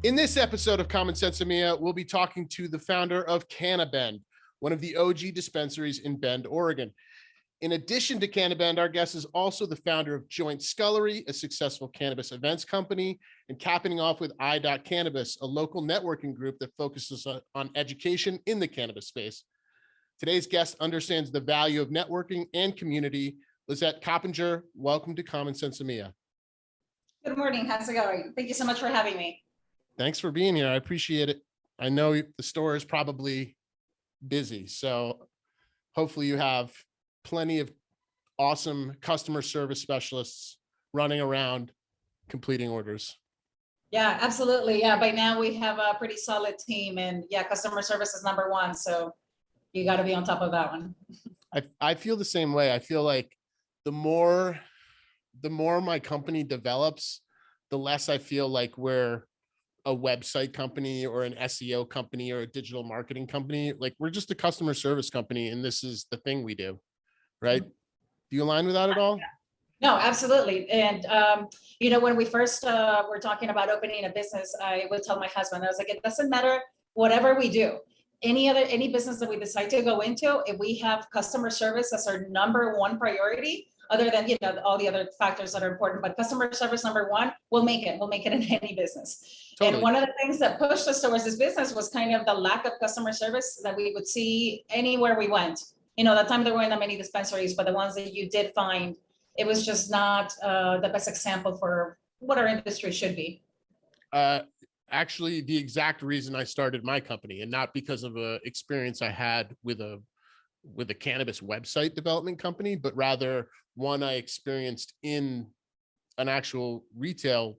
In this episode of SENSimilla, we'll be talking to the founder of CannaBend, one of the OG dispensaries in Bend, Oregon. In addition to CannaBend, our guest is also the founder of Joint Scullery, a successful cannabis events company, and capping off with i.Cannabis, a local networking group that focuses on education in the cannabis space. Today's guest understands the value of networking and community. Lizette Coppinger, welcome to SENSimilla. Good morning. How's it going? Thank you so much for having me. Thanks for being here. I appreciate it. I know the store is probably busy, so hopefully you have plenty of awesome customer service specialists running around completing orders. Yeah, absolutely. Yeah, by now we have a pretty solid team, and yeah, customer service is number one. So you got to be on top of that one. I feel the same way. I feel like the more my company develops, the less I feel like we're a website company or an SEO company or a digital marketing company. Like, we're just a customer service company, and this is the thing we do, right? Do you align with that at all? No, absolutely. And when we first were talking about opening a business, I would tell my husband, I was like, it doesn't matter whatever we do, any business that we decide to go into, if we have customer service as our number one priority, other than all the other factors that are important, but customer service number one, we'll make it in any business. Totally. And one of the things that pushed us towards this business was kind of the lack of customer service that we would see anywhere we went. That time there weren't that many dispensaries, but the ones that you did find, it was just not the best example for what our industry should be. Actually, the exact reason I started my company, and not because of an experience I had with a cannabis website development company, but rather one I experienced in an actual retail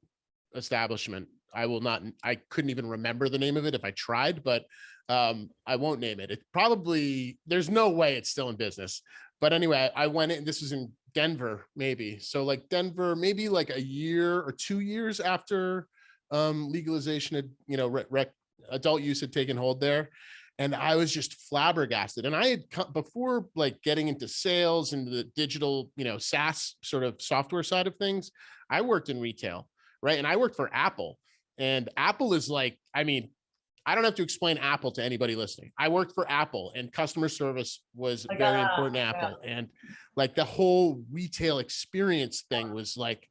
establishment. I couldn't even remember the name of it if I tried, but I won't name it. It probably, there's no way it's still in business. But anyway, I went in, this was in Denver, maybe. So like Denver, maybe like a year or 2 years after legalization had, adult use had taken hold there. And I was just flabbergasted. And I had, before like getting into sales and the digital, SaaS sort of software side of things, I worked in retail, right? And I worked for Apple. And Apple is like, I don't have to explain Apple to anybody listening. I worked for Apple, and customer service was very important to Apple. Yeah. And like the whole retail experience thing was like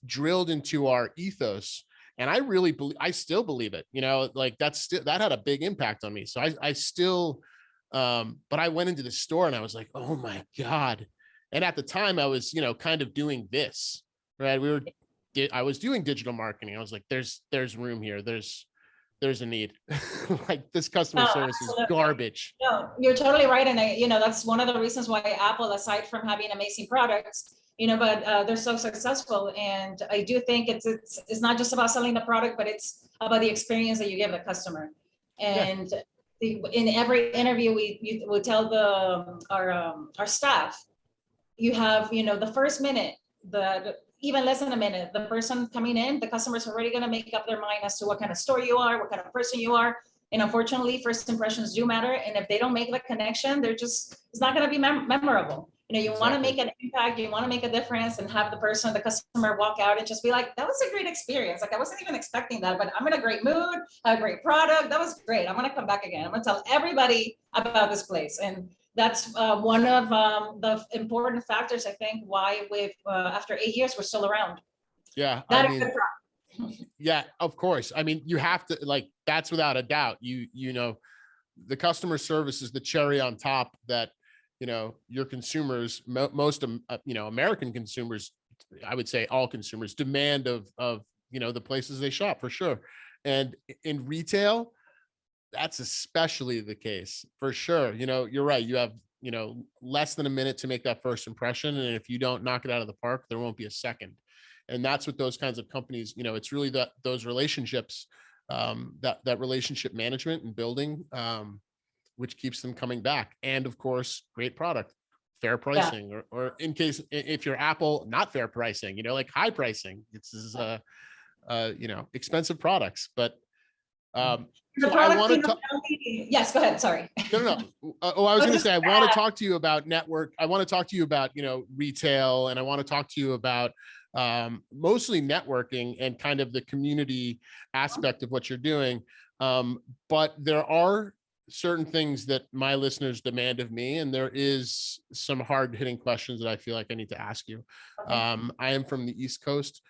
drilled into our ethos. And I really believe, I still believe it, like that had a big impact on me. So I still, but I went into the store and I was like, oh my God. And at the time I was, kind of doing this, right? I was doing digital marketing. I was like, there's room here. There's a need. Like, this customer service is garbage. No, you're totally right. And that's one of the reasons why Apple, aside from having amazing products, but they're so successful. And I do think it's not just about selling the product, but it's about the experience that you give the customer. And in every interview, we tell our staff, you have, the first minute, even less than a minute, the person coming in, the customer's already going to make up their mind as to what kind of store you are, what kind of person you are. And unfortunately, first impressions do matter. And if they don't make the connection, it's not going to be memorable. You want to make an impact, you want to make a difference, and have the customer walk out and just be like, that was a great experience. Like, I wasn't even expecting that, but I'm in a great mood, a great product. That was great. I'm going to come back again. I'm going to tell everybody about this place. And that's one of the important factors, I think, why after 8 years, we're still around. Yeah. Yeah, of course. You have to, like, that's without a doubt. The customer service is the cherry on top that, your consumers, most, American consumers, I would say all consumers, demand of, the places they shop, for sure. And in retail, that's especially the case, for sure. You're right. You have, less than a minute to make that first impression. And if you don't knock it out of the park, there won't be a second. And that's what those kinds of companies, it's really those relationships, that relationship management and building, which keeps them coming back. And of course, great product, fair pricing, or in case, if you're Apple, not fair pricing, like high pricing. It's expensive products, but so I want to yes, go ahead. Sorry. No. I was going to say, I want to talk to you about network. I want to talk to you about, retail, and I want to talk to you about mostly networking and kind of the community aspect of what you're doing. But there are certain things that my listeners demand of me, and there is some hard hitting questions that I feel like I need to ask you. I am from the East Coast.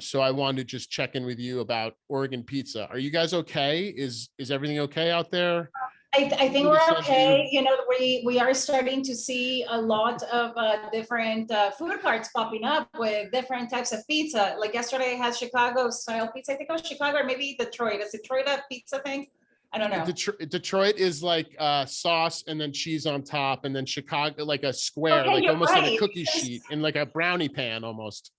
So I wanted to just check in with you about Oregon pizza. Are you guys okay? Is everything okay out there? I think we're okay. You know, we are starting to see a lot of different food carts popping up with different types of pizza. Like yesterday I had Chicago style pizza. I think it was Chicago or maybe Detroit. Is Detroit a pizza thing? I don't know. Detroit is like sauce and then cheese on top, and then Chicago like a square, Okay, like almost right. like a cookie sheet in like a brownie pan almost.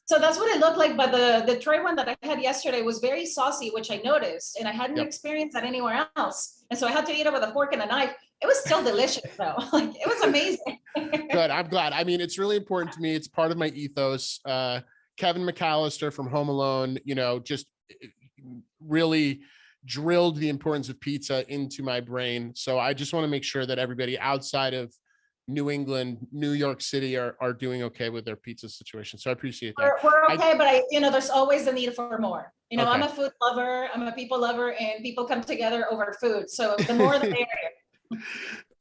So that's what it looked like, but the Detroit one that I had yesterday was very saucy, which I noticed, and I hadn't experienced that anywhere else. And so I had to eat it with a fork and a knife. It was still delicious though. Like it was amazing. Good. I'm glad. I mean, it's really important to me. It's part of my ethos. Kevin McAllister from Home Alone, you know, just really drilled the importance of pizza into my brain. So I just want to make sure that everybody outside of New England, New York City are doing okay with their pizza situation. So I appreciate that. We're okay, but you know, there's always the need for more. You know, Okay. I'm a food lover, I'm a people lover, and people come together over food. So the more the merrier.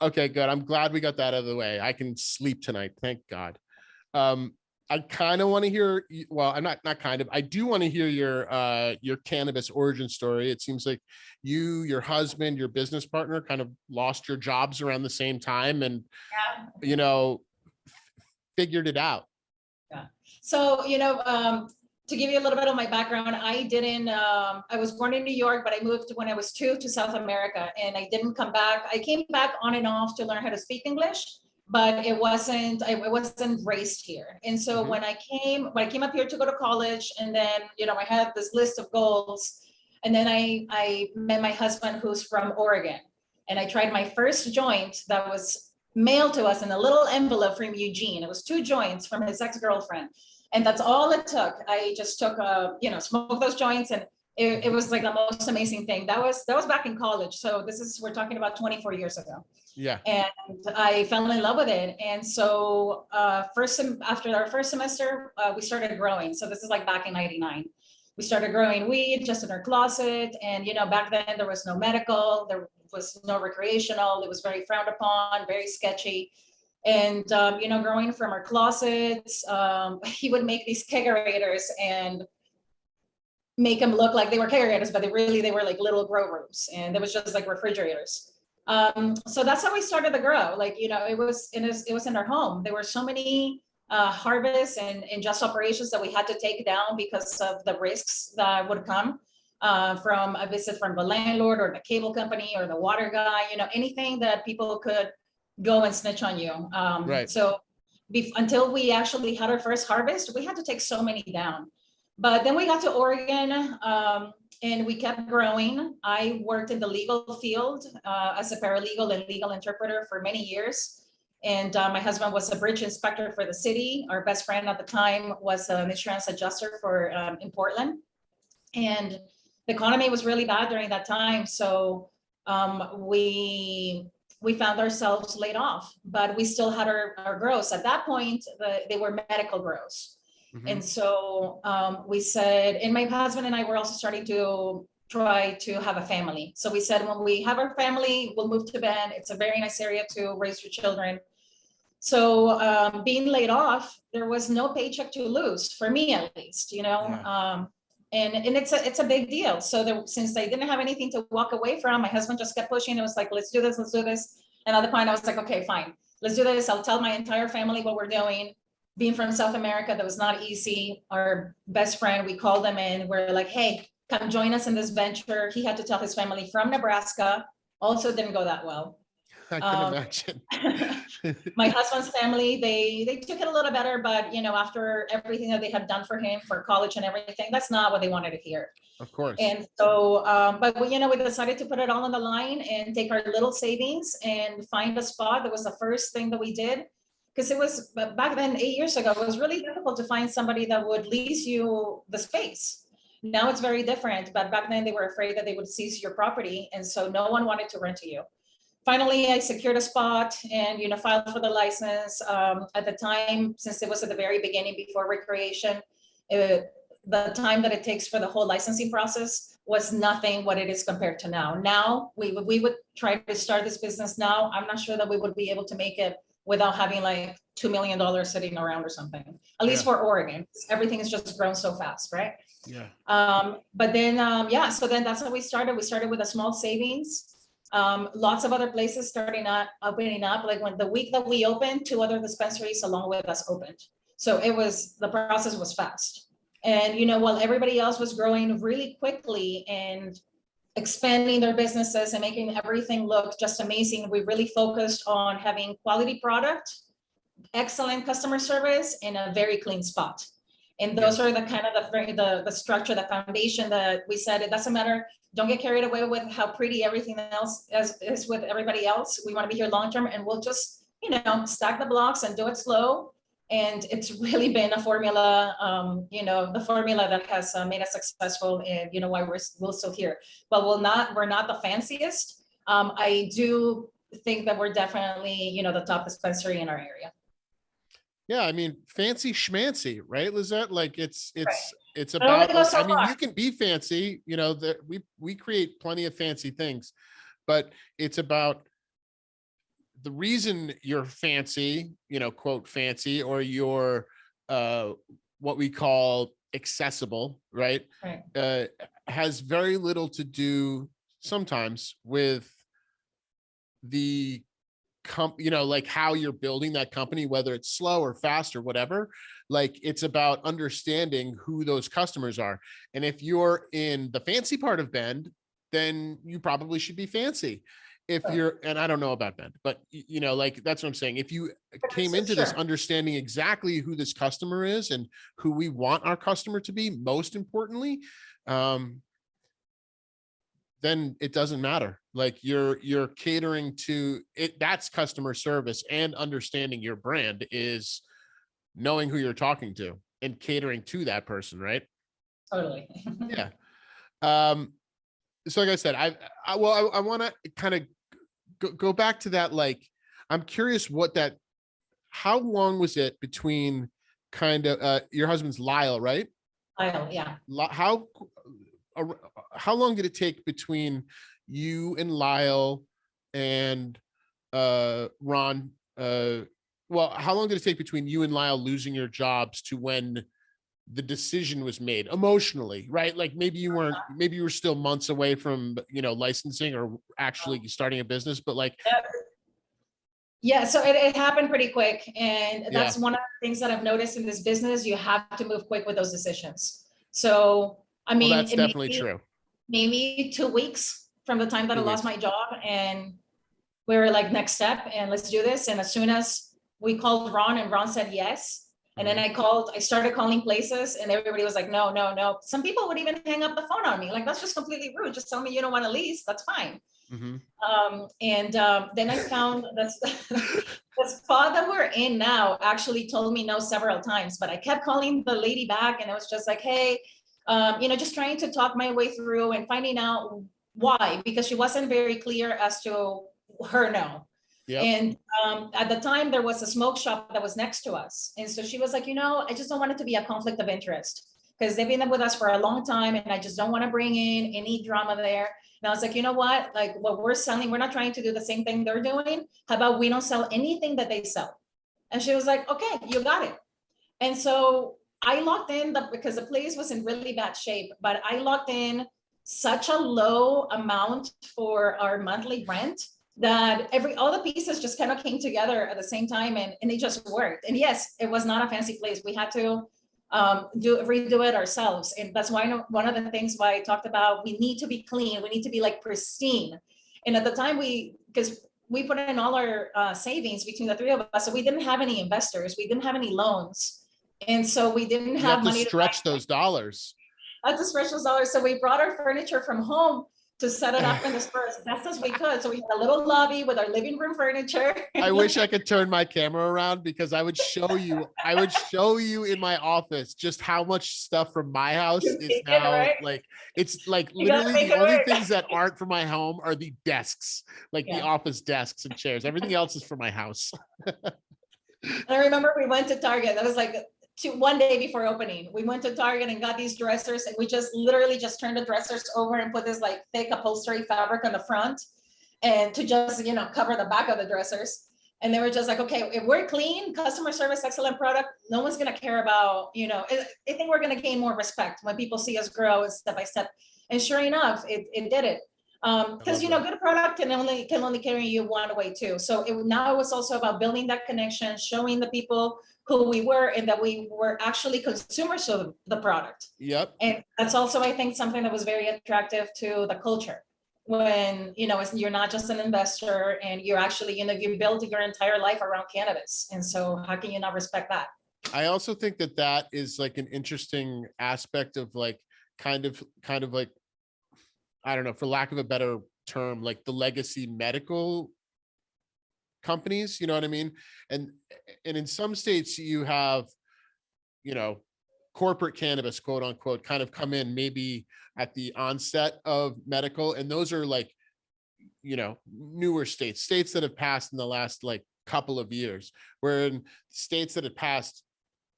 Okay, good. I'm glad we got that out of the way. I can sleep tonight. Thank God. I kind of want to hear, well, I'm not kind of, I do want to hear your cannabis origin story. It seems like you, your husband, your business partner kind of lost your jobs around the same time and, you know, figured it out. Yeah. So, you know, to give you a little bit of my background, I was born in New York, but I moved when I was 2 to South America, and I didn't come back. I came back on and off to learn how to speak English, but I wasn't raised here. And so when I came up here to go to college, and then, you know, I had this list of goals, and then I met my husband who's from Oregon, and I tried my first joint that was mailed to us in a little envelope from Eugene. It was 2 joints from his ex-girlfriend. And that's all it took. I just took you know, smoked those joints, and it was like the most amazing thing. That was back in college. So we're talking about 24 years ago. Yeah. And I fell in love with it. And so after our first semester, we started growing. So this is like back in 99. We started growing weed just in our closet. And, you know, back then there was no medical, there was no recreational. It was very frowned upon, very sketchy. And, you know, growing from our closets, he would make these kegerators and make them look like they were kegerators, but they were like little grow rooms, and it was just like refrigerators. So that's how we started the grow. Like, you know, it was in our home. There were so many harvests and just operations that we had to take down because of the risks that would come from a visit from the landlord or the cable company or the water guy, you know, anything that people could go and snitch on you. Right. So until we actually had our first harvest, we had to take so many down. But then we got to Oregon, and we kept growing. I worked in the legal field as a paralegal and legal interpreter for many years. And my husband was a bridge inspector for the city. Our best friend at the time was an insurance adjuster in Portland. And the economy was really bad during that time. So we found ourselves laid off, but we still had our grows. At that point, they were medical grows. And so we said, and my husband and I were also starting to try to have a family. So we said, when we have our family, we'll move to Bend. It's a very nice area to raise your children. So being laid off, there was no paycheck to lose, for me at least, you know. Yeah. And it's a big deal. So since I didn't have anything to walk away from, my husband just kept pushing. It was like, let's do this, let's do this. And at the point I was like, okay, fine, let's do this. I'll tell my entire family what we're doing. Being from South America, that was not easy. Our best friend, we called them in. We're like, hey, come join us in this venture. He had to tell his family from Nebraska. Also didn't go that well. I can imagine. My husband's family, they took it a little better, but you know, after everything that they had done for him for college and everything, that's not what they wanted to hear. Of course. And so, but we, you know, we decided to put it all on the line and take our little savings and find a spot. That was the first thing that we did. Because it was back then, 8 years ago, it was really difficult to find somebody that would lease you the space. Now it's very different, but back then they were afraid that they would seize your property. And so no one wanted to rent to you. Finally, I secured a spot and, you know, filed for the license. At the time, since it was at the very beginning before recreation, the time that it takes for the whole licensing process was nothing what it is compared to now. Now, we would try to start this business now. I'm not sure that we would be able to make it without having like $2 million sitting around or something, at least for Oregon. Everything has just grown so fast, right? Yeah. But then, yeah, so then that's how we started. We started with a small savings. Lots of other places opening up. Like when the week that we opened, 2 other dispensaries along with us opened. So the process was fast. And, while everybody else was growing really quickly and expanding their businesses and making everything look just amazing, we really focused on having quality product, excellent customer service, in a very clean spot. And those are the kind of the structure, the foundation that we said, it doesn't matter. Don't get carried away with how pretty everything else is with everybody else. We want to be here long-term, and we'll just, stack the blocks and do it slow. And it's really been a formula, the formula that has made us successful, and why we're still here. But we're not the fanciest. I do think that we're definitely, the top dispensary in our area. Yeah, I mean, fancy schmancy, right, Lizette? Like it's Right. about, So I mean, far. you can be fancy, that we create plenty of fancy things, but it's about the reason you're fancy, quote fancy, or you're what we call accessible, right? Right. Has very little to do sometimes with the like how you're building that company, whether it's slow or fast or whatever. Like it's about understanding who those customers are. And if you're in the fancy part of Bend, then you probably should be fancy. If you're, and I don't know about Bend, but like that's what I'm saying. If you came into this understanding exactly who this customer is and who we want our customer to be, most importantly, then it doesn't matter. Like you're catering to it. That's customer service, and understanding your brand is knowing who you're talking to and catering to that person, right? Totally. Yeah. So like I said, I want to kind of go back to that. Like, I'm curious how long was it between your husband's Lyle, right? Lyle, yeah. How long did it take between you and Lyle and Ron? Well, how long did it take between you and Lyle losing your jobs to when the decision was made emotionally, right? Like maybe you were still months away from, licensing or actually starting a business, but like. Yeah, so it happened pretty quick. And that's one of the things that I've noticed in this business. You have to move quick with those decisions. So, I mean, that's definitely true. Maybe 2 weeks from the time that I lost my job, and we were like, next step, and let's do this. And as soon as we called Ron, and Ron said yes. And then I started calling places, and everybody was like, no, no, no. Some people would even hang up the phone on me. Like, that's just completely rude. Just tell me you don't want to lease. That's fine. Then I found the spot that we're in now actually told me no several times, but I kept calling the lady back, and it was just like, hey, just trying to talk my way through and finding out why, because she wasn't very clear as to her no. Yep. And at the time there was a smoke shop that was next to us. And so she was like, I just don't want it to be a conflict of interest, because they've been with us for a long time, and I just don't want to bring in any drama there. And I was like, you know what, like what we're selling, we're not trying to do the same thing they're doing. How about we don't sell anything that they sell? And she was like, okay, you got it. And so I locked in because the place was in really bad shape, but I locked in such a low amount for our monthly rent that all the pieces just kind of came together at the same time, and it just worked. And yes, it was not a fancy place. We had to redo it ourselves. And that's why one of the things why I talked about, we need to be clean. We need to be like pristine. And at the time because we put in all our savings between the 3 of us. So we didn't have any investors. We didn't have any loans. And so we didn't have money to stretch those dollars. I had to stretch those dollars. So we brought our furniture from home to set it up in the store as best as we could. So we had a little lobby with our living room furniture. I wish I could turn my camera around, because I would show you in my office just how much stuff from my house is now like, it's like literally the only things that aren't for my home are the desks, like the office desks and chairs. Everything else is for my house. I remember we went to Target. That was like one day before opening, we went to Target and got these dressers, and we just literally just turned the dressers over and put this like thick upholstery fabric on the front, and to just, cover the back of the dressers. And they were just like, okay, if we're clean, customer service, excellent product, no one's gonna care about, I think we're gonna gain more respect when people see us grow step by step. And sure enough, it did it. Because good product can only carry you one way too. So now it was also about building that connection, showing the people who we were, and that we were actually consumers of the product. Yep. And that's also, I think, something that was very attractive to the culture. When you're not just an investor, and you're actually, you build your entire life around cannabis. And so how can you not respect that? I also think that is like an interesting aspect of like kind of like, I don't know, for lack of a better term, like the legacy medical companies, you know what I mean? And in some states you have, corporate cannabis, quote unquote, kind of come in maybe at the onset of medical. And those are like, newer states that have passed in the last like couple of years, where in states that have passed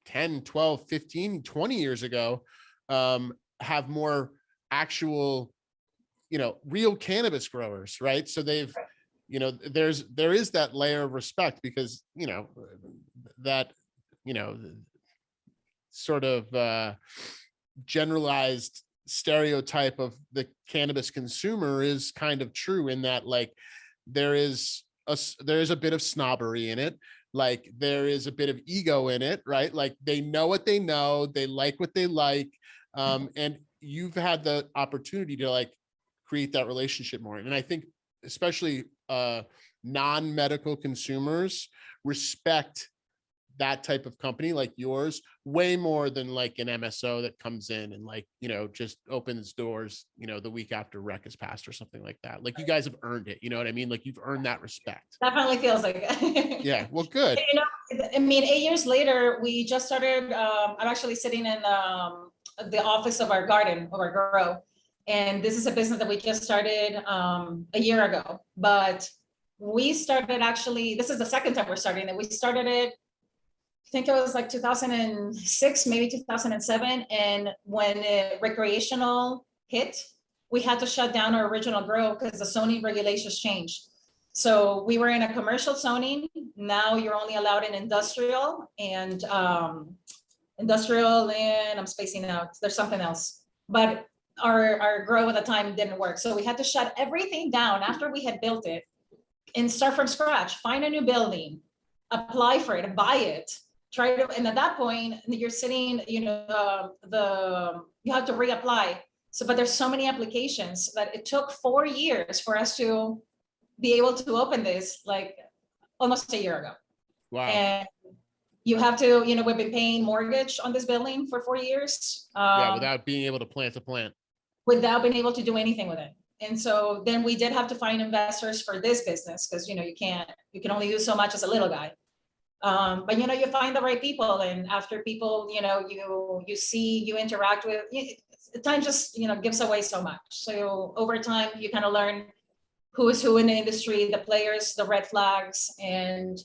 10, 12, 15, 20 years ago, have more actual, real cannabis growers, right? So they've, there is that layer of respect, because, that, sort of generalized stereotype of the cannabis consumer is kind of true, in that like there is a bit of snobbery in it, like there is a bit of ego in it, right? Like they know what they know, they like what they like, and you've had the opportunity to like create that relationship more. And I think especially non-medical consumers respect that type of company like yours way more than like an MSO that comes in and like, just opens doors, the week after rec is passed or something like that. Like you guys have earned it. You know what I mean? Like you've earned that respect. Definitely feels like it. Yeah. Well, good. 8 years later, we just started, I'm actually sitting in the office of our garden, of our grow. And this is a business that we just started a year ago, but we started actually, this is the second time we're starting it. We started it, I think it was like 2006, maybe 2007. And when recreational hit, we had to shut down our original grow because the zoning regulations changed. So we were in a commercial zoning. Now you're only allowed in industrial and I'm spacing out. There's something else, but our grow at the time didn't work. So we had to shut everything down after we had built it and start from scratch, find a new building, apply for it, buy it, try to, and at that point you're sitting, you have to reapply. So, but there's so many applications that it took 4 years for us to be able to open this, like almost a year ago. Wow. And you have to, we've been paying mortgage on this building for 4 years. Yeah, without being able to plant a plant. Without being able to do anything with it. And so then we did have to find investors for this business, because, you can only do so much as a little guy. But, you find the right people, and after people, you see, you interact with, time just, gives away so much. So over time, you kind of learn who is who in the industry, the players, the red flags. And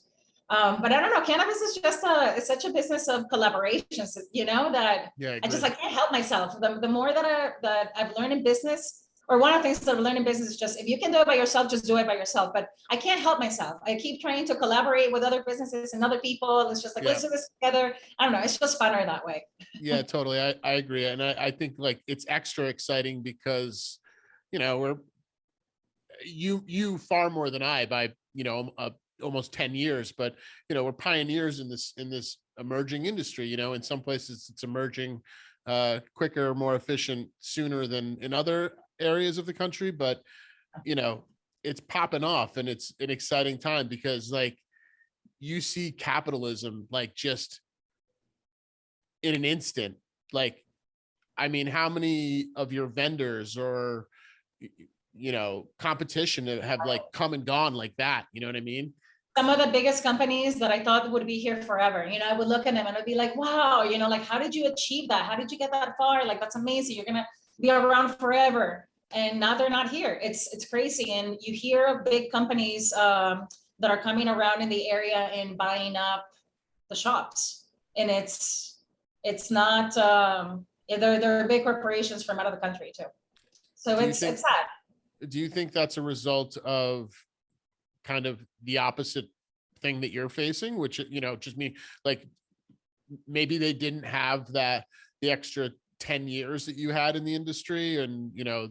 but I don't know, cannabis is just it's such a business of collaborations, that Yeah, I can't help myself. The more that I've learned in business, or one of the things that I've learned in business is just, if you can do it by yourself, just do it by yourself. But I can't help myself. I keep trying to collaborate with other businesses and other people. It's just like, let's do this together. I don't know. It's just funner that way. Yeah, totally. I agree. And I think like it's extra exciting because, we're, you far more than I by, almost 10 years, but, we're pioneers in this emerging industry. In some places it's emerging quicker, more efficient, sooner than in other areas of the country, but it's popping off, and it's an exciting time because like you see capitalism like just in an instant. Like, I mean, how many of your vendors or competition have like come and gone like that? You know what I mean? Some of the biggest companies that I thought would be here forever, I would look at them and I'd be like, wow, like, how did you achieve that? How did you get that far? Like, that's amazing. You're going to be around forever. And now they're not here. It's crazy. And you hear of big companies that are coming around in the area and buying up the shops. And it's It's not, they're big corporations from out of the country too. So Do you it's think, sad. do you think that's a result of kind of the opposite thing that you're facing, which, just me, like maybe they didn't have the extra 10 years that you had in the industry, and,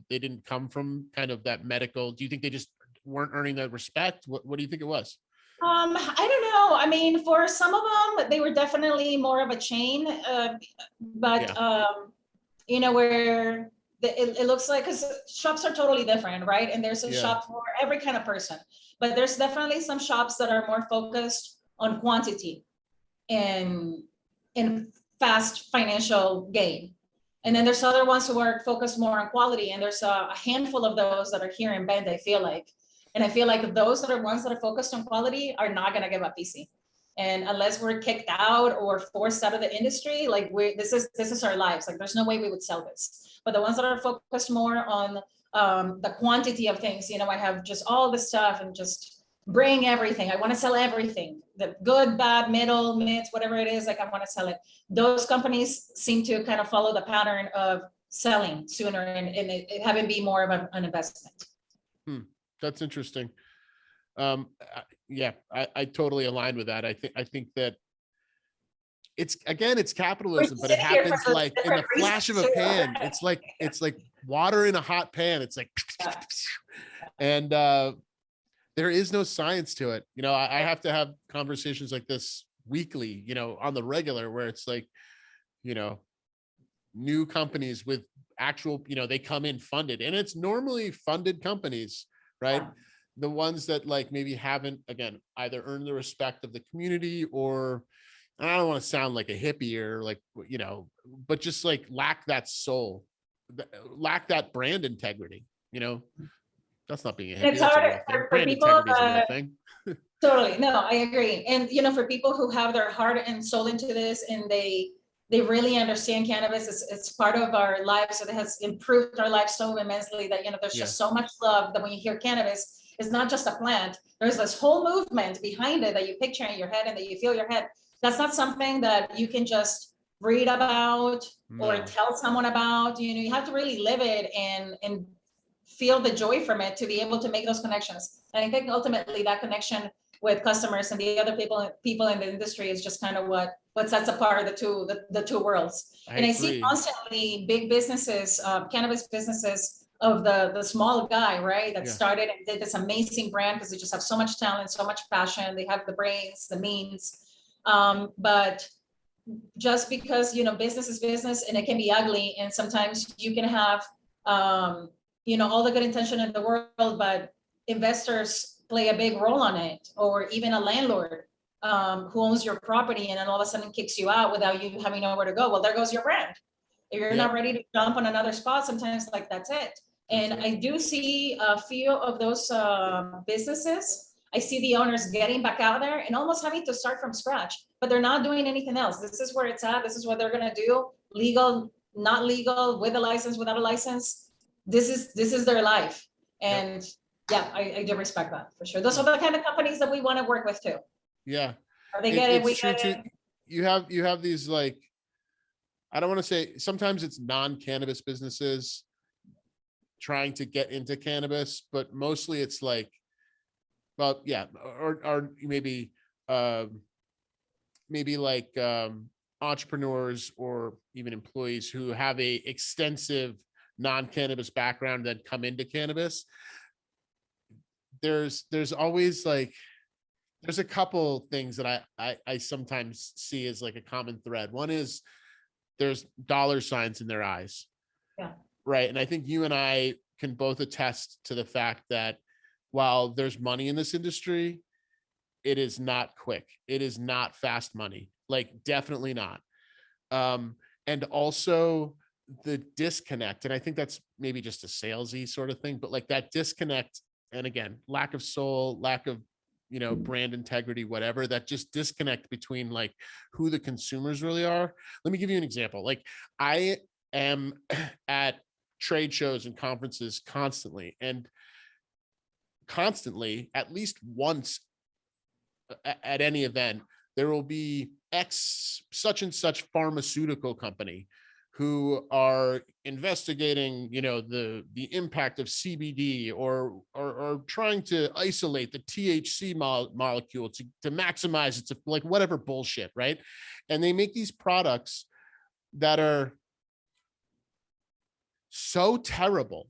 they didn't come from kind of that medical. Do you think they just weren't earning that respect? What do you think it was? I don't know. I mean, for some of them, they were definitely more of a chain, but Yeah. where it looks like, because shops are totally different, right? And there's a Yeah. shop for every kind of person, but there's definitely some shops that are more focused on quantity and fast financial gain. And then there's other ones who are focused more on quality. And there's a handful of those that are here in Bend, I feel like. And I feel like those that are ones that are focused on quality are not going to give up easy. And unless we're kicked out or forced out of the industry, like this is our lives. Like there's no way we would sell this. But the ones that are focused more on the quantity of things, I have just all this stuff and just bring everything. I want to sell everything, the good, bad, middle, mids, whatever it is, like I want to sell it. Those companies seem to kind of follow the pattern of selling sooner and it having be more of an investment. That's interesting. Yeah, I totally align with that. I think that it's capitalism, but it happens like in the flash of a pan. It's like water in a hot pan. It's like, and there is no science to it. I have to have conversations like this weekly, on the regular, where it's like, new companies with actual, they come in funded, and it's normally funded companies, right? The ones that like maybe haven't, again, either earned the respect of the community, or I don't want to sound like a hippie or like, but just like lack that soul, lack that brand integrity, that's not being a hippie. It's That's a hard real thing. for Brand people integrity is a real thing. totally. No, I agree. And, for people who have their heart and soul into this and they really understand cannabis, it's part of our lives. So it has improved our lives so immensely that, there's just so much love that when you hear cannabis, it's not just a plant. There's this whole movement behind it that you picture in your head and that you feel in your head. That's not something that you can just read about or tell someone about. You have to really live it and feel the joy from it to be able to make those connections. And I think ultimately that connection with customers and the other people in the industry is just kind of what sets apart the two worlds. I see constantly big businesses, cannabis businesses of the small guy, right, that started and did this amazing brand because they just have so much talent, so much passion. They have the brains, the means, but just because business is business and it can be ugly, and sometimes you can have all the good intention in the world, but investors play a big role on it, or even a landlord who owns your property and then all of a sudden kicks you out without you having nowhere to go. Well, there goes your brand. If you're not ready to jump on another spot, sometimes like that's it. And I do see a few of those businesses. I see the owners getting back out there and almost having to start from scratch, but they're not doing anything else. This is where it's at. This is what they're going to do. Legal, not legal, with a license, without a license. This is their life. And yeah, I do respect that for sure. Those are the kind of companies that we want to work with too. Yeah. They get it. It's true too. You have these, like, I don't want to say, sometimes it's non-cannabis businesses trying to get into cannabis, but mostly it's like, well, yeah, or maybe like entrepreneurs or even employees who have a extensive non-cannabis background that come into cannabis. There's always like, there's a couple things that I sometimes see as like a common thread. One is there's dollar signs in their eyes. Yeah. Right. And I think you and I can both attest to the fact that while there's money in this industry, it is not quick. It is not fast money. Like, definitely not. And also the disconnect. And I think that's maybe just a salesy sort of thing, but like that disconnect. And again, lack of soul, lack of, brand integrity, whatever, that just disconnect between like who the consumers really are. Let me give you an example. Like, I am at trade shows and conferences constantly, at least once at any event, there will be X such and such pharmaceutical company who are investigating, the impact of CBD or trying to isolate the THC molecule to maximize its, like, whatever bullshit, right? And they make these products that are so terrible.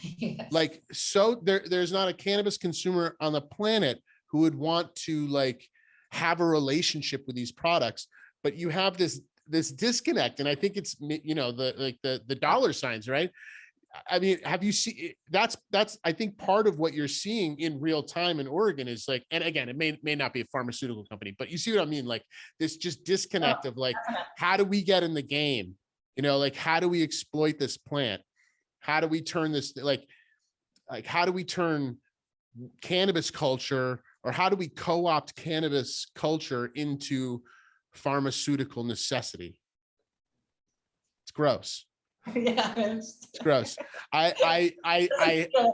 Yes. Like, so there's not a cannabis consumer on the planet who would want to, like, have a relationship with these products, but you have this disconnect. And I think it's, the dollar signs, right? I mean, have you seen, that's I think part of what you're seeing in real time in Oregon is like, and again, it may not be a pharmaceutical company, but you see what I mean? Like, this just disconnect of, like, how do we get in the game? Like, how do we exploit this plant? How do we turn this, like how do we turn cannabis culture, or how do we co-opt cannabis culture into pharmaceutical necessity? It's gross. Yeah, It's gross. I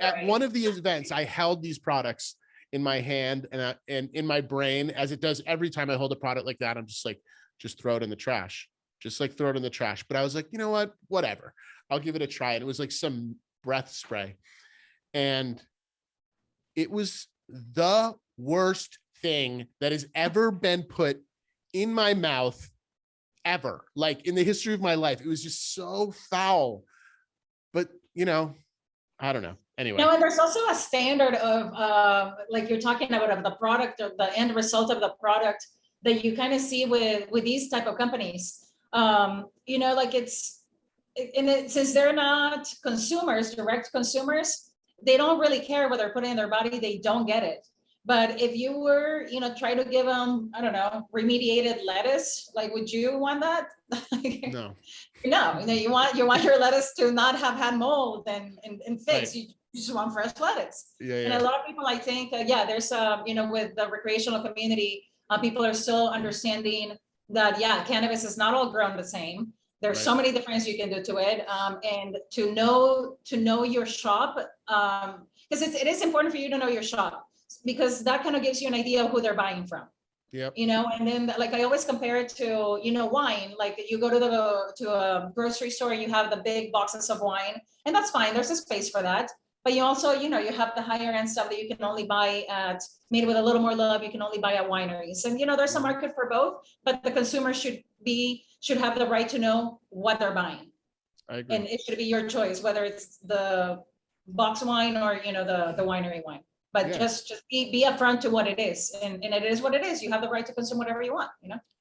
at one of the events, I held these products in my hand and in my brain, as it does every time I hold a product like that. I'm just like, just throw it in the trash. Just like throw it in the trash. But I was like, you know what? Whatever. I'll give it a try. And it was like some breath spray. And it was the worst thing that has ever been put in my mouth ever, like, in the history of my life. It was just so foul. But I don't know. Anyway. No, and there's also a standard of like you're talking about, of the product, or the end result of the product, that you kind of see with these type of companies. Like, since they're not consumers, direct consumers, they don't really care what they're putting in their body. They don't get it. But if you were, try to give them, I don't know, remediated lettuce, like, would you want that? No. No, you want your lettuce to not have had mold and fix. Right. You just want fresh lettuce. Yeah. And a lot of people, I think, there's with the recreational community, people are still understanding that, cannabis is not all grown the same. There's so many different things you can do to it, and to know your shop, because it is important for you to know your shop, because that kind of gives you an idea of who they're buying from. Yep. And then, like, I always compare it to, wine. Like, you go to a grocery store, you have the big boxes of wine, and that's fine. There's a space for that. But you also, you have the higher end stuff that you can only buy made with a little more love. You can only buy at wineries. And, there's a market for both, but the consumer should have the right to know what they're buying. I agree. And it should be your choice, whether it's the box wine or, the winery wine. But just be upfront to what it is, and it is what it is. You have the right to consume whatever you want,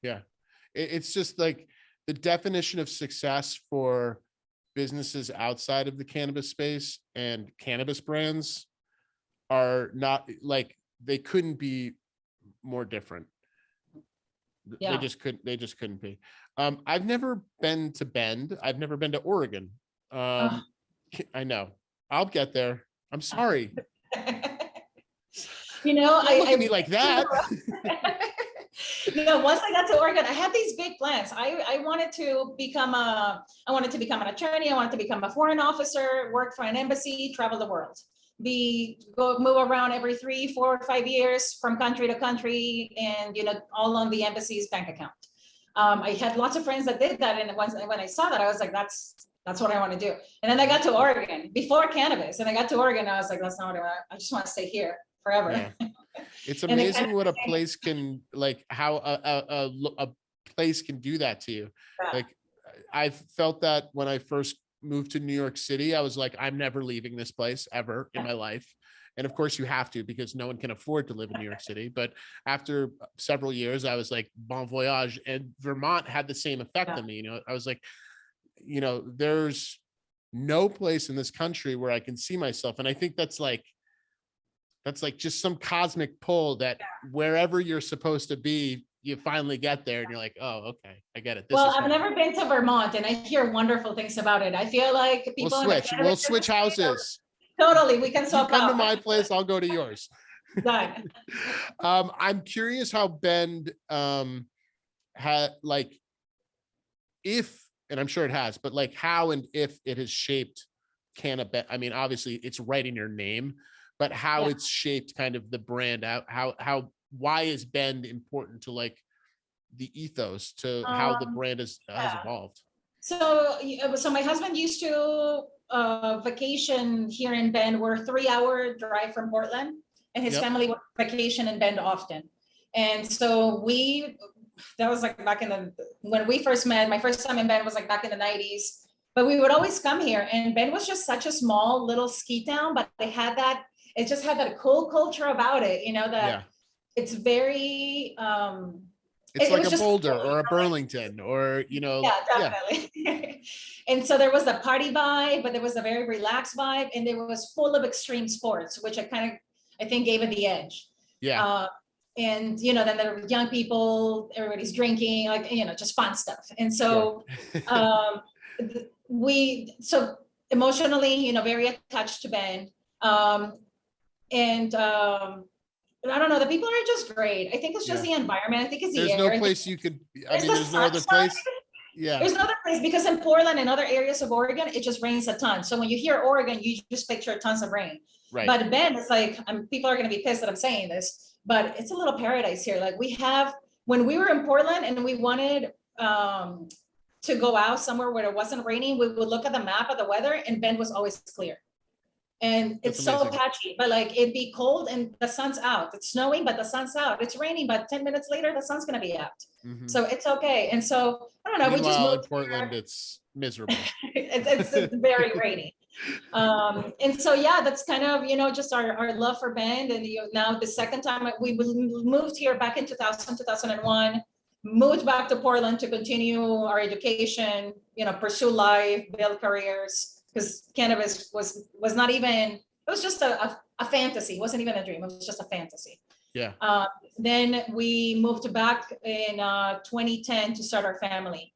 Yeah, it's just like the definition of success for businesses outside of the cannabis space and cannabis brands are not, like, they couldn't be more different. They just couldn't be. I've never been to Bend. I've never been to Oregon. I know. I'll get there. I'm sorry. Don't look at me like that. Once I got to Oregon, I had these big plans. I wanted to become an attorney. I wanted to become a foreign officer, work for an embassy, travel the world, move around every 3, 4, 5 years from country to country, and all on the embassy's bank account. I had lots of friends that did that, and when I saw that, I was like, that's what I want to do. And then I got to Oregon before cannabis, and I got to Oregon, and I was like, that's not what I want. I just want to stay here forever. Yeah. It's amazing what a place can, like, how a place can do that to you. Yeah. Like, I felt that when I first moved to New York City. I was like, I'm never leaving this place ever in my life. And of course you have to, because no one can afford to live in New York City. But after several years, I was like, bon voyage. And Vermont had the same effect on me. I was like, there's no place in this country where I can see myself. And I think that's like just some cosmic pull that wherever you're supposed to be, you finally get there and you're like, oh, okay, I get it. I've never been to Vermont and I hear wonderful things about it. I feel like people we'll switch houses. Totally. We can swap. You come to my place, I'll go to yours. Done. I'm curious how Bend had, like, if, and I'm sure it has, but like how and if it has shaped CannaBend. I mean, obviously it's right in your name, but how it's shaped kind of the brand out, why is Bend important to like the ethos to how the Um, brand has yeah. evolved? So my husband used to vacation here in Bend. We're a 3-hour drive from Portland, and his Yep. family would vacation in Bend often. And so that was like back in when we first met. My first time in Bend was like back in the 90s. But we would always come here, and Bend was just such a small little ski town, but it just had that cool culture about it, that Yeah. it's very, It's it like was a just Boulder cool, or a Burlington or, yeah, yeah. definitely. And so there was the party vibe, but there was a very relaxed vibe, and there was full of extreme sports, which I think gave it the edge. Yeah. Uh, and then there were young people, everybody's drinking, like, just fun stuff. And Sure. so so emotionally, very attached to Ben. And I don't know, the people are just great. I think it's just Yeah. the environment. I think it's the There's no air. place you could, I There's mean, the there's no other sunshine. place. Yeah. There's no other place, because in Portland and other areas of Oregon, it just rains a ton. So when you hear Oregon, you just picture tons of rain. Right. But Bend is like, people are going to be pissed that I'm saying this, but it's a little paradise here. Like when we were in Portland and we wanted to go out somewhere where it wasn't raining, we would look at the map of the weather, and Bend was always clear. And That's it's so amazing. patchy, but like it'd be cold and the sun's out. It's snowing, but the sun's out. It's raining, but 10 minutes later, the sun's going to be out. Mhm. So it's okay. And so I don't know, we just Meanwhile, in moved Portland, here. it's miserable. It's very rainy. And so, yeah, that's kind of, just our love for Bend. And now the second time we moved here back in 2001, moved back to Portland to continue our education, pursue life, build careers, because cannabis was not even, it was just a fantasy. It wasn't even a dream. It was just a fantasy. Yeah. Then we moved back in 2010 to start our family.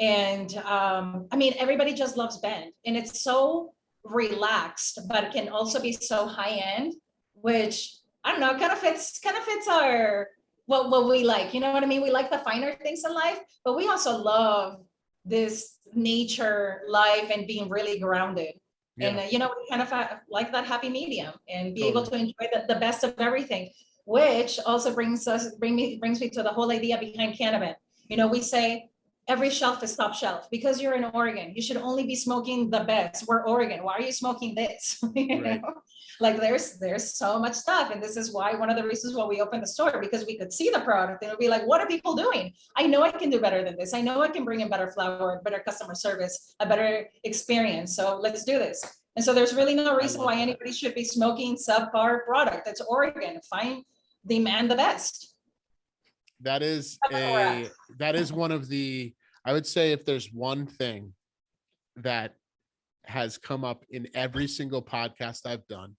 And I mean, everybody just loves Bend, and it's so relaxed, but it can also be so high end, which I don't know, kind of fits our what we like. You know what I mean? We like the finer things in life, but we also love this nature life and being really grounded. Yeah. And we kind of like that happy medium and be able to Totally. enjoy the best of everything, which also brings me to the whole idea behind CannaBend. We say every shelf is top shelf because you're in Oregon. You should only be smoking the best. We're Oregon. Why are you smoking this? Right. Like there's so much stuff. And this is why one of the reasons why we opened the store, because we could see the product and it'll be like, what are people doing? I know I can do better than this. I know I can bring in better flower, better customer service, a better experience. So let's do this. And so there's really no reason why anybody should be smoking subpar product. That's Oregon. Fine, demand the best. That is one of the, I would say if there's one thing that has come up in every single podcast I've done,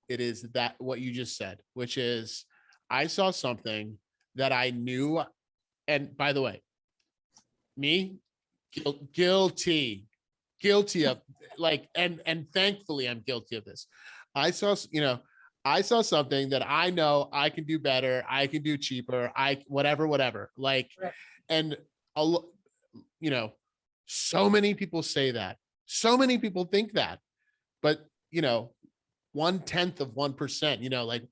it is that what you just said, which is I saw something that I knew. And by the way, me guilty of like, and thankfully I'm guilty of this. I saw something that I know I can do better. I can do cheaper. Whatever. Like, Right. And so many people say that. So many people think that, but 0.1%, like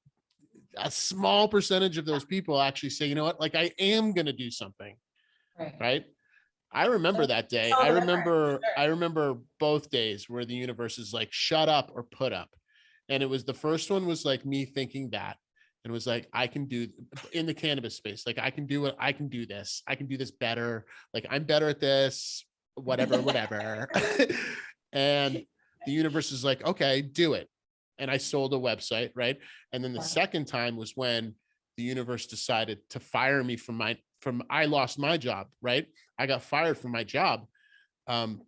a small percentage of those people actually say, you know what, like I am going to do something. Right. I remember that day. I remember both days where the universe is like, shut up or put up. And it was, the first one was like me thinking that, and was like, I can do in the cannabis space. Like I can do it. I can do this. I can do this better. Like I'm better at this, whatever. And the universe is like, okay, do it. And I sold a website. Right. And then the second time was when the universe decided to fire me I lost my job. Right. I got fired from my job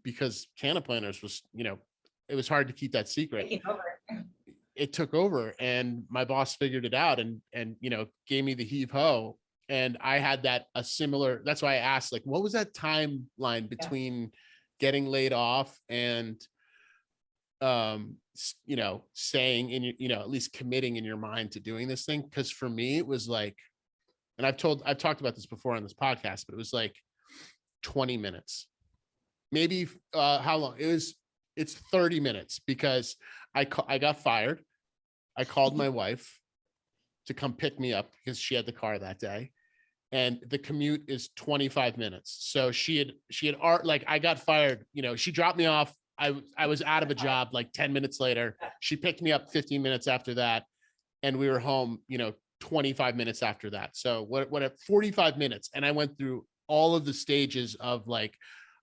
because CannaPlanners was, it was hard to keep that secret. It took over, and my boss figured it out and gave me the heave ho. And I had a similar, that's why I asked, like, what was that timeline between getting laid off and, saying at least committing in your mind to doing this thing? Cause for me, it was like, and I've talked about this before on this podcast, but it was like 20 minutes, maybe, how long it's 30 minutes because I got fired. I called my wife to come pick me up because she had the car that day. and the commute is 25 minutes. So she had like, I got fired, she dropped me off. I was out of a job like 10 minutes later. She picked me up 15 minutes after that. And we were home, 25 minutes after that. So what at 45 minutes. And I went through all of the stages of like,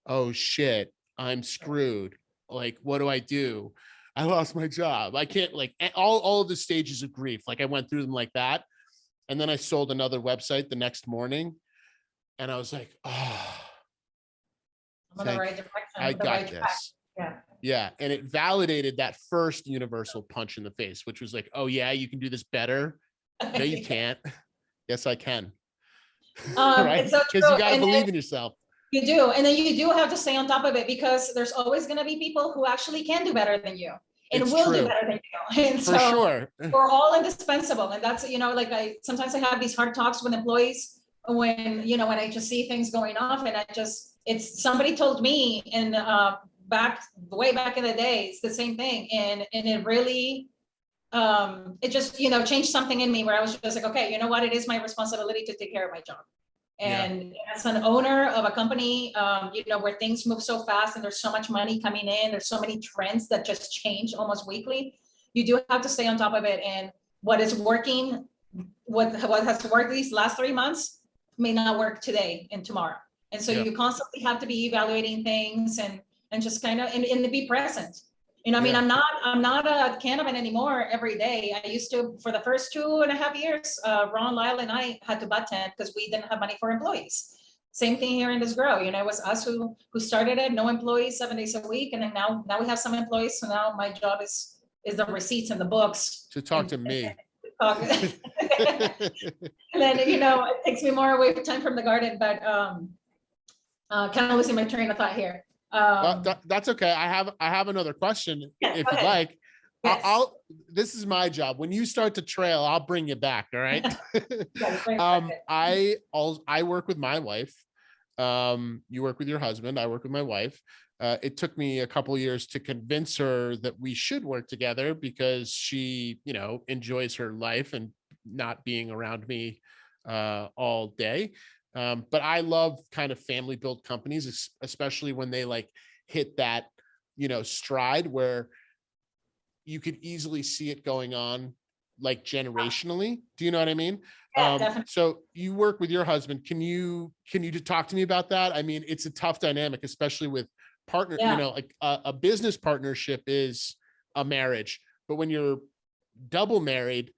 oh shit, I'm screwed. Like, what do I do? I lost my job. I can't, like, all of the stages of grief. Like, I went through them like that. And then I sold another website the next morning. And I was like, oh, I'm on the right direction. I the got right this. track. Yeah. Yeah. And it validated that first universal punch in the face, which was like, oh yeah, you can do this better. No, you can't. Yes, I can. Right? It's so Because you true. got to And believe in yourself. you do. And then you do have to stay on top of it, because there's always going to be people who actually can do better than you and It's will true. do better than you. And For so sure. we're all indispensable. And that's, like sometimes I have these hard talks with employees when, when I just see things going off, and it's somebody told me and way back in the day, it's the same thing. And it really, it just, changed something in me where I was just like, okay, you know what? It is my responsibility to take care of my job. And as an owner of a company, where things move so fast and there's so much money coming in, there's so many trends that just change almost weekly. You do have to stay on top of it. And what is working, what has worked these last 3 months may not work today and tomorrow. And so you constantly have to be evaluating things and just kind of, and to be present. I mean, I'm not a CannaBend anymore every day. I used to, for the first 2.5 years, Ron, Lyle, and I had to butt tent because we didn't have money for employees. Same thing here in this grow. It was us who started it, no employees, 7 days a week. And then now we have some employees. So now my job is the receipts and the books. To talk to me. And then, it takes me more away time from the garden, but kind of losing my train of thought here. That's okay. I have another question if you'd ahead. like. Yes. This is my job. When you start to trail, I'll bring you back. All right. I work with my wife. You work with your husband. I work with my wife. It took me a couple years to convince her that we should work together because she, enjoys her life and not being around me all day. But I love kind of family built companies, especially when they like hit that, stride where you could easily see it going on like generationally. Do you know what I mean? Yeah, definitely. So you work with your husband. Can you talk to me about that? I mean, it's a tough dynamic, especially with partner, like a business partnership is a marriage, but when you're double married,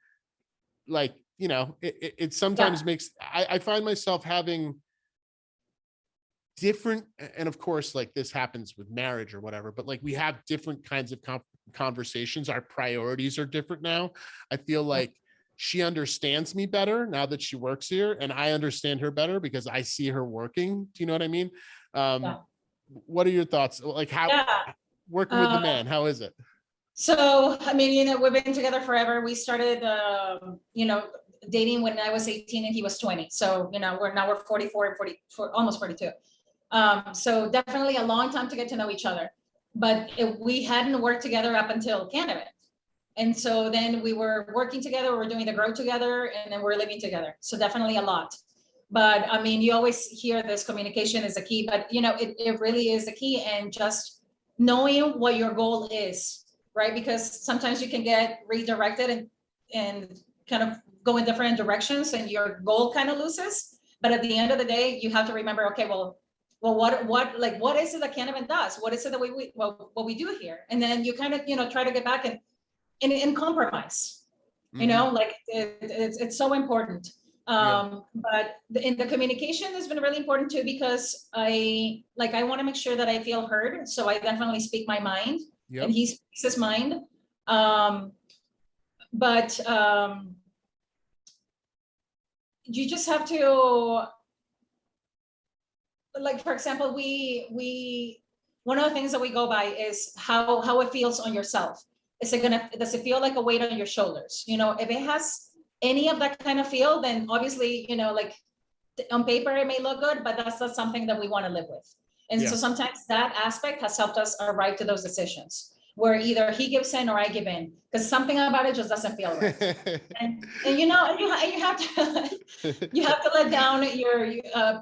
like, it sometimes makes, I find myself having different, and of course, like this happens with marriage or whatever, but like we have different kinds of conversations. Our priorities are different now. I feel like she understands me better now that she works here, and I understand her better because I see her working. Do you know what I mean? What are your thoughts? Like how working with the man, how is it? So, I mean, we've been together forever. We started, dating when I was 18 and he was 20. So, we're 44 and 44, almost 42. So definitely a long time to get to know each other, but we hadn't worked together up until CannaBend. And so then we were working together, we were doing the grow together, and then we're living together. So definitely a lot. But I mean, you always hear this communication is a key, but it really is the key, and just knowing what your goal is, right? Because sometimes you can get redirected and kind of go in different directions and your goal kind of loses. But at the end of the day, you have to remember, okay, well, what is it that CannaBend does? What is it that what we do here? And then you kind of, try to get back and compromise, like it's so important. But in the communication has been really important too, because I want to make sure that I feel heard. So I definitely speak my mind and he speaks his mind. But you just have to, like, for example, we one of the things that we go by is how it feels on yourself. Does it feel like a weight on your shoulders? If it has any of that kind of feel, then obviously, like on paper it may look good, but that's not something that we want to live with. And so sometimes that aspect has helped us arrive to those decisions. where either he gives in or I give in, because something about it just doesn't feel right. And you know, and you have to you have to let down your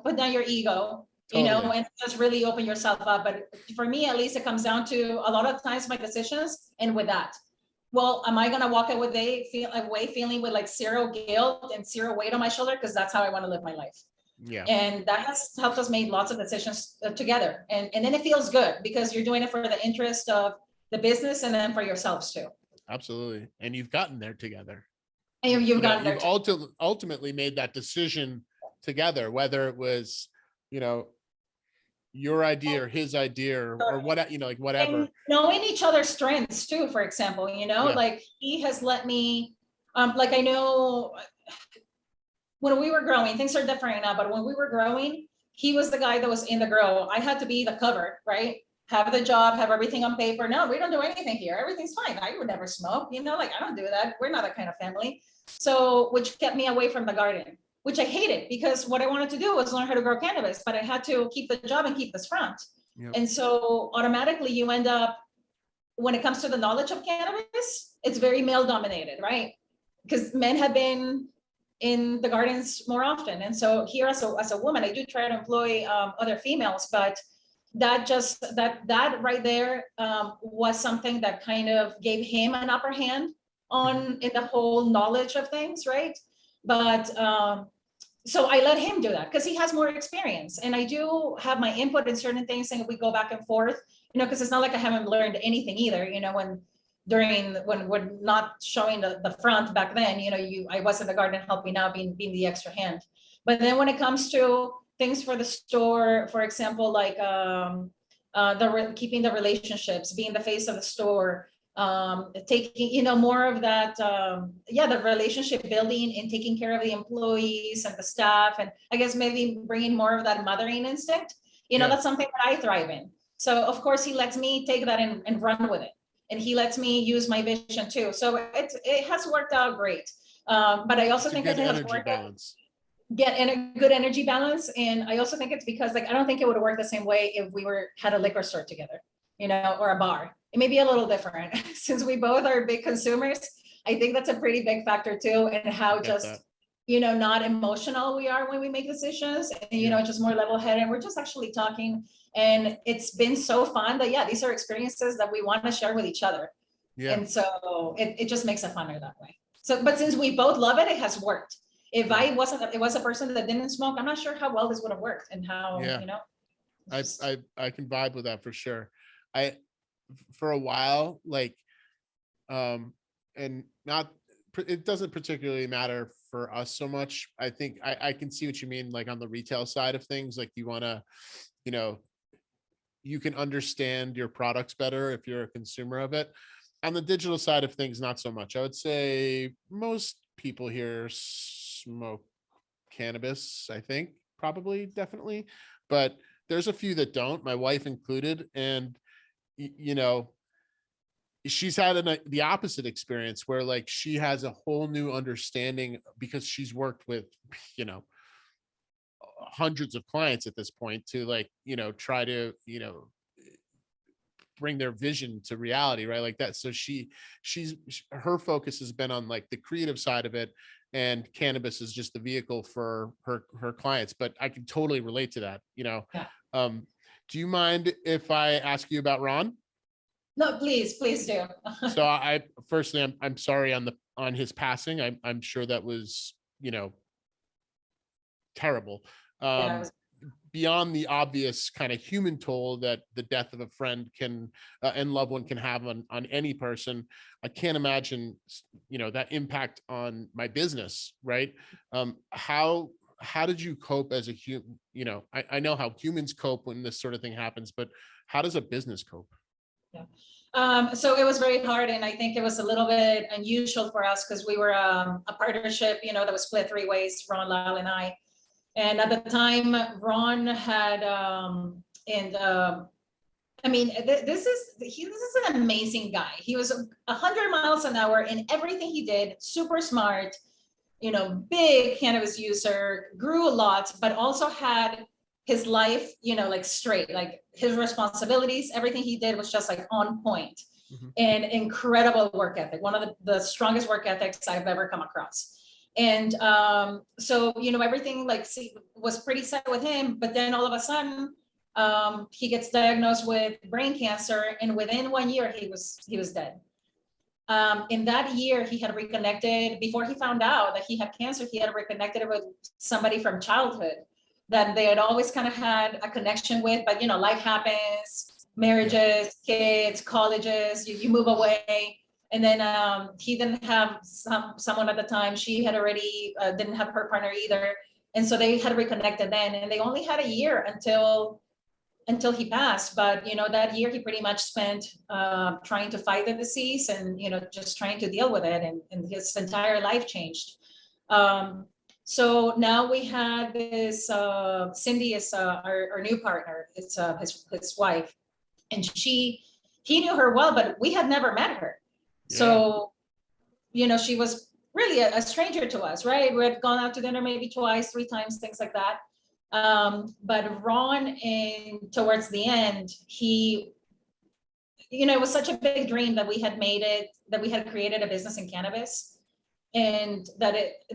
put down your ego, you know, Totally. and just really open yourself up. But for me, at least, it comes down to a lot of times my decisions and with that. Well, am I gonna walk away feeling with like zero guilt and zero weight on my shoulder? Because that's how I want to live my life. Yeah. And that has helped us make lots of decisions together. And then it feels good because you're doing it for the interest of the business and then for yourselves too. Absolutely. And you've gotten there together. And you've You know, gotten there you've too. ultimately made that decision together, whether it was, you know, your idea or his idea or what, you know, like whatever. And knowing each other's strengths too, for example, you know, Yeah. like he has let me, like I know when we were growing, things are different now, but when we were growing, he was the guy that was in the grow. I had to be the cover, right? Have the job, have everything on paper. No, we don't do anything here. Everything's fine. I would never smoke, you know, like I don't do that. We're not that kind of family. So, which kept me away from the garden, which I hated because what I wanted to do was learn how to grow cannabis, but I had to keep the job and keep this front. Yep. And so automatically you end up, when it comes to the knowledge of cannabis, it's very male dominated, right? Because men have been in the gardens more often. And so here as a woman, I do try to employ other females, but that right there was something that kind of gave him an upper hand on in the whole knowledge of things, right? But so I let him do that because he has more experience, and I do have my input in certain things, and we go back and forth, you know, because it's not like I haven't learned anything either, you know, when we're not showing the front back then, you know, I was in the garden helping out, being the extra hand. But then when it comes to things for the store, for example, like keeping the relationships, being the face of the store, taking, you know, more of that, the relationship building and taking care of the employees and the staff, and I guess maybe bringing more of that mothering instinct, you know, that's something that I thrive in. So of course he lets me take that and run with it. And he lets me use my vision too. So it has worked out great. But I also think that it has worked balance. Get in a good energy balance. And I also think it's because, like, I don't think it would have worked the same way if we had a liquor store together, you know, or a bar. It may be a little different since we both are big consumers. I think that's a pretty big factor too, and how just, you know, not emotional we are when we make decisions, and, you know, just more level headed. And we're just actually talking. And it's been so fun that, these are experiences that we want to share with each other. Yeah. And so it just makes it funner that way. So, but since we both love it, it has worked. If I wasn't, it was a person that didn't smoke, I'm not sure how well this would have worked and how, you know. I can vibe with that for sure. For a while, like, and not, it doesn't particularly matter for us so much. I think I can see what you mean, like on the retail side of things, like you want to, you know, you can understand your products better if you're a consumer of it. On the digital side of things, not so much. I would say most people here smoke cannabis, I think, probably, definitely. But there's a few that don't, my wife included. And, you know, she's had the opposite experience where, like, she has a whole new understanding because she's worked with, you know, hundreds of clients at this point to, like, you know, try to, you know, bring their vision to reality, right? Like that. So her focus has been on, like, the creative side of it, and cannabis is just the vehicle for her clients. But I can totally relate to that, you know. Do you mind if I ask you about Ron? No, please do. So firstly, I'm sorry on his passing. I'm sure that was, you know, terrible. Beyond the obvious kind of human toll that the death of a friend can and loved one can have on any person, I can't imagine, you know, that impact on my business, right? How did you cope as a human? You know, I know how humans cope when this sort of thing happens, but how does a business cope? So it was very hard, and I think it was a little bit unusual for us because we were a partnership, you know, that was split 3 ways, Ron, Lyle, and I. And at the time, Ron had, I mean, this is an amazing guy. He was 100 miles an hour in everything he did, super smart, you know, big cannabis user, grew a lot, but also had his life, you know, like straight, like his responsibilities, everything he did was just like on point. Mhm. and incredible work ethic, one of the strongest work ethics I've ever come across. And so, everything was pretty set with him, but then all of a sudden, he gets diagnosed with brain cancer, and within 1 year, he was dead. In that year, he had reconnected. Before he found out that he had cancer, he had reconnected with somebody from childhood that they had always kind of had a connection with, but life happens, marriages, kids, colleges, you move away. And then he didn't have someone at the time. She had already didn't have her partner either. And so they had reconnected then, and they only had a year until he passed. But that year he pretty much spent trying to fight the disease and just trying to deal with it, and his entire life changed. So now we had this Cindy is our new partner. It's his wife, and he knew her well, but we had never met her. Yeah. So she was really a stranger to us, right? We had gone out to dinner maybe twice, 3 times, things like that. But Ron, towards the end, it was such a big dream that we had created a business in cannabis. And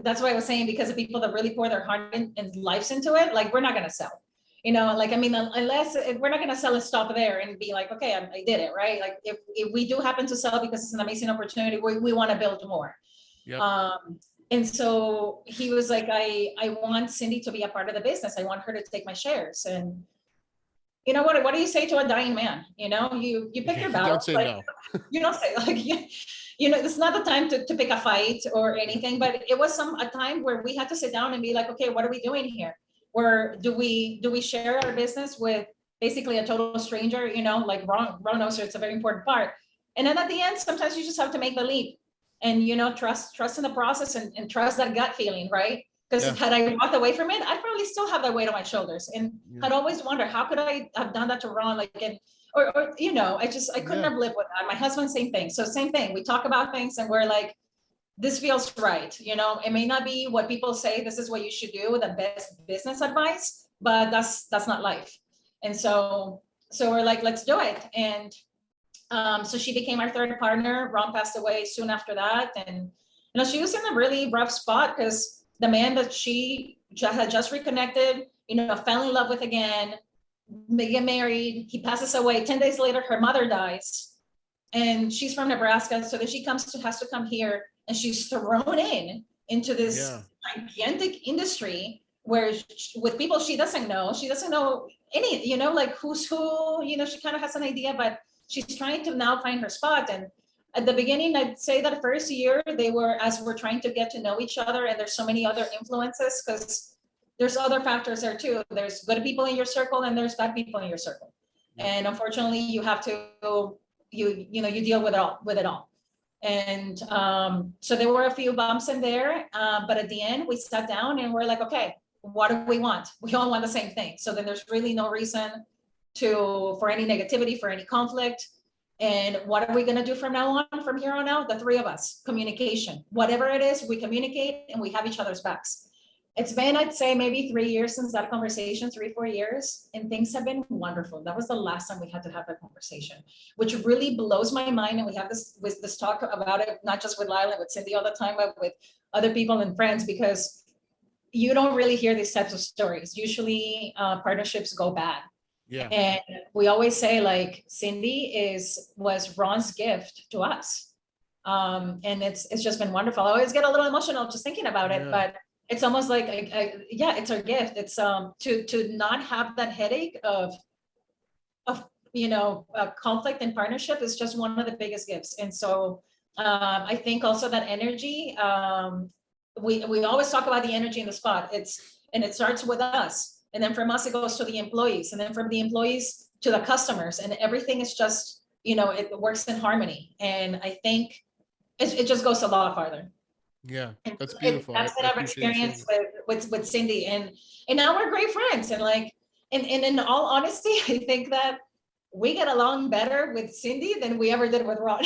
that's what I was saying, because of people that really pour their heart and lives into it, like, we're not going to sell, unless we're not going to sell and stop there and be like, okay, I did it, right? Like, if we do happen to sell because it's an amazing opportunity, we want to build more. Yep. And so he was like, I want Cindy to be a part of the business. I want her to take my shares. And what do you say to a dying man? You pick your battle. Don't say no. You don't say, it's not the time to pick a fight or anything, but it was a time where we had to sit down and be like, okay, what are we doing here? Or do we share our business with basically a total stranger? Like Ron knows, so it's a very important part. And then at the end, sometimes you just have to make the leap and, trust in the process and trust that gut feeling, right? Because had I walked away from it, I'd probably still have that weight on my shoulders. And I'd always wonder, how could I have done that to Ron? I couldn't have lived with that. My husband, same thing. So same thing. We talk about things and we're like, this feels right. It may not be what people say, this is what you should do, the best business advice, but that's not life. And so we're like, let's do it. And so she became our third partner. Ron passed away soon after that. And, she was in a really rough spot because the man that she had just reconnected, fell in love with again, they get married, he passes away. 10 days later, her mother dies. And she's from Nebraska. So then she has to come here, and she's thrown into this gigantic industry where with people she doesn't know any, like who's who, she kind of has an idea, but she's trying to now find her spot. And at the beginning, I'd say that first year as we're trying to get to know each other, and there's so many other influences, because there's other factors there too. There's good people in your circle and there's bad people in your circle. And unfortunately you have to, you deal with it all. And so there were a few bumps in there, but at the end we sat down and we're like, okay, what do we want? We all want the same thing. So then there's really no reason for any negativity, for any conflict. And what are we going to do from here on out? The three of us, communication, whatever it is, we communicate and we have each other's backs. It's been, I'd say, maybe 3 years since that conversation, 3-4 years, and things have been wonderful. That was the last time we had to have that conversation, which really blows my mind. And we have this talk about it, not just with Lila, with Cindy all the time, but with other people and friends, because you don't really hear these types of stories. Usually partnerships go bad. Yeah. And we always say, like, Cindy was Ron's gift to us. And it's just been wonderful. I always get a little emotional just thinking about it, but it's almost like, it's our gift. It's to not have that headache of conflict and partnership is just one of the biggest gifts. And so I think also that energy, we always talk about the energy in the spot. It starts with us. And then from us, it goes to the employees, and then from the employees to the customers, and everything is just, it works in harmony. And I think it just goes a lot farther. Yeah, that's beautiful. That's what I've experienced with Cindy, and now we're great friends. And like, and in all honesty, I think that we get along better with Cindy than we ever did with Ron.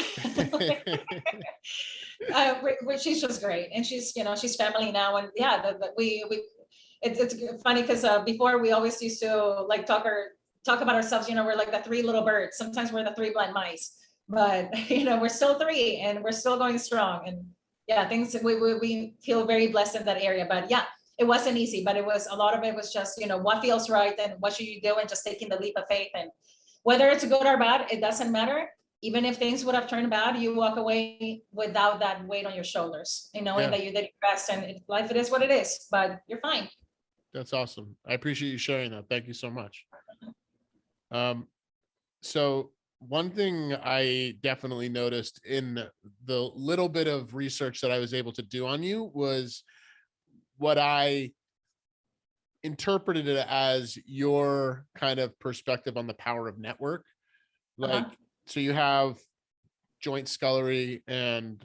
She's just great, and she's family now, and it's funny because before we always used to like talk about ourselves, we're like the three little birds. Sometimes we're the three blind mice. but we're still three and we're still going strong. And yeah, things we feel very blessed in that area. But yeah, it wasn't easy, but it was a lot of it was just, what feels right and what should you do, and just taking the leap of faith. And whether it's good or bad, it doesn't matter. Even if things would have turned bad, you walk away without that weight on your shoulders, knowing that you did your best, and life, it is what it is, but you're fine. That's awesome. I appreciate you sharing that. Thank you so much. So one thing I definitely noticed in the little bit of research that I was able to do on you was what I interpreted it as your kind of perspective on the power of network. Like, so you have Joint Scullery and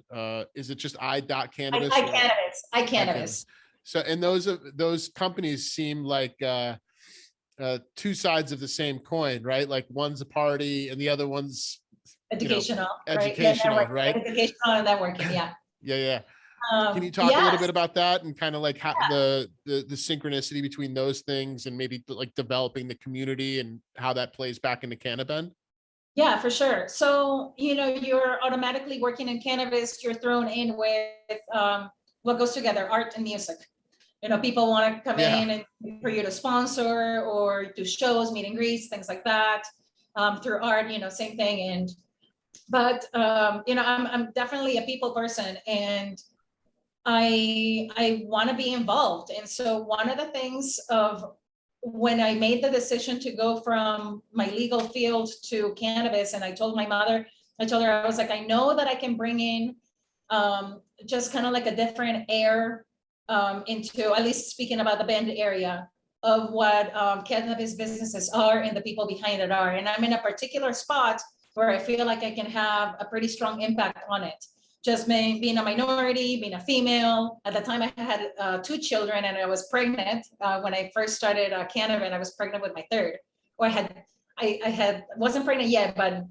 is it just i.Cannabis? i.Cannabis. So, and those companies seem like two sides of the same coin, right? Like one's a party and the other one's educational, educational, right? Right? Educational and networking, yeah. Yeah. Can you talk a little bit about that and kind of like how the synchronicity between those things and maybe like developing the community and how that plays back into CannaBend? Yeah, for sure. So, you're automatically working in cannabis, you're thrown in with what goes together, art and music. People want to come in and for you to sponsor or do shows, meet and greets, things like that. Through art, same thing. But I'm definitely a people person, and I want to be involved. And so one of the things of when I made the decision to go from my legal field to cannabis, and I told my mother, I was like, I know that I can bring in just kind of like a different air into, at least speaking about the Bend area, of what cannabis businesses are and the people behind it are. And I'm in a particular spot where I feel like I can have a pretty strong impact on it. Just being a minority, being a female. At the time I had 2 children and I was pregnant. When I first started CannaBend, I was pregnant with my third. Or I wasn't pregnant yet, but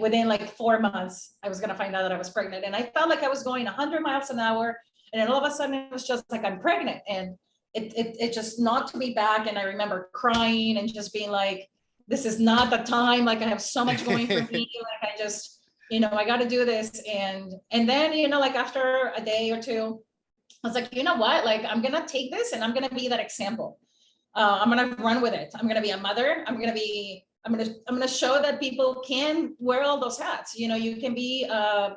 within 4 months, I was gonna find out that I was pregnant. And I felt like I was going 100 miles an hour. And then all of a sudden it was just like, I'm pregnant. And it just knocked me back. And I remember crying and just being like, this is not the time. Like, I have so much going for me. Like, I just, I got to do this. And then, after a day or two, I was like, you know what? Like, I'm going to take this and I'm going to be that example. I'm going to run with it. I'm going to be a mother. I'm going to show that people can wear all those hats. You can be a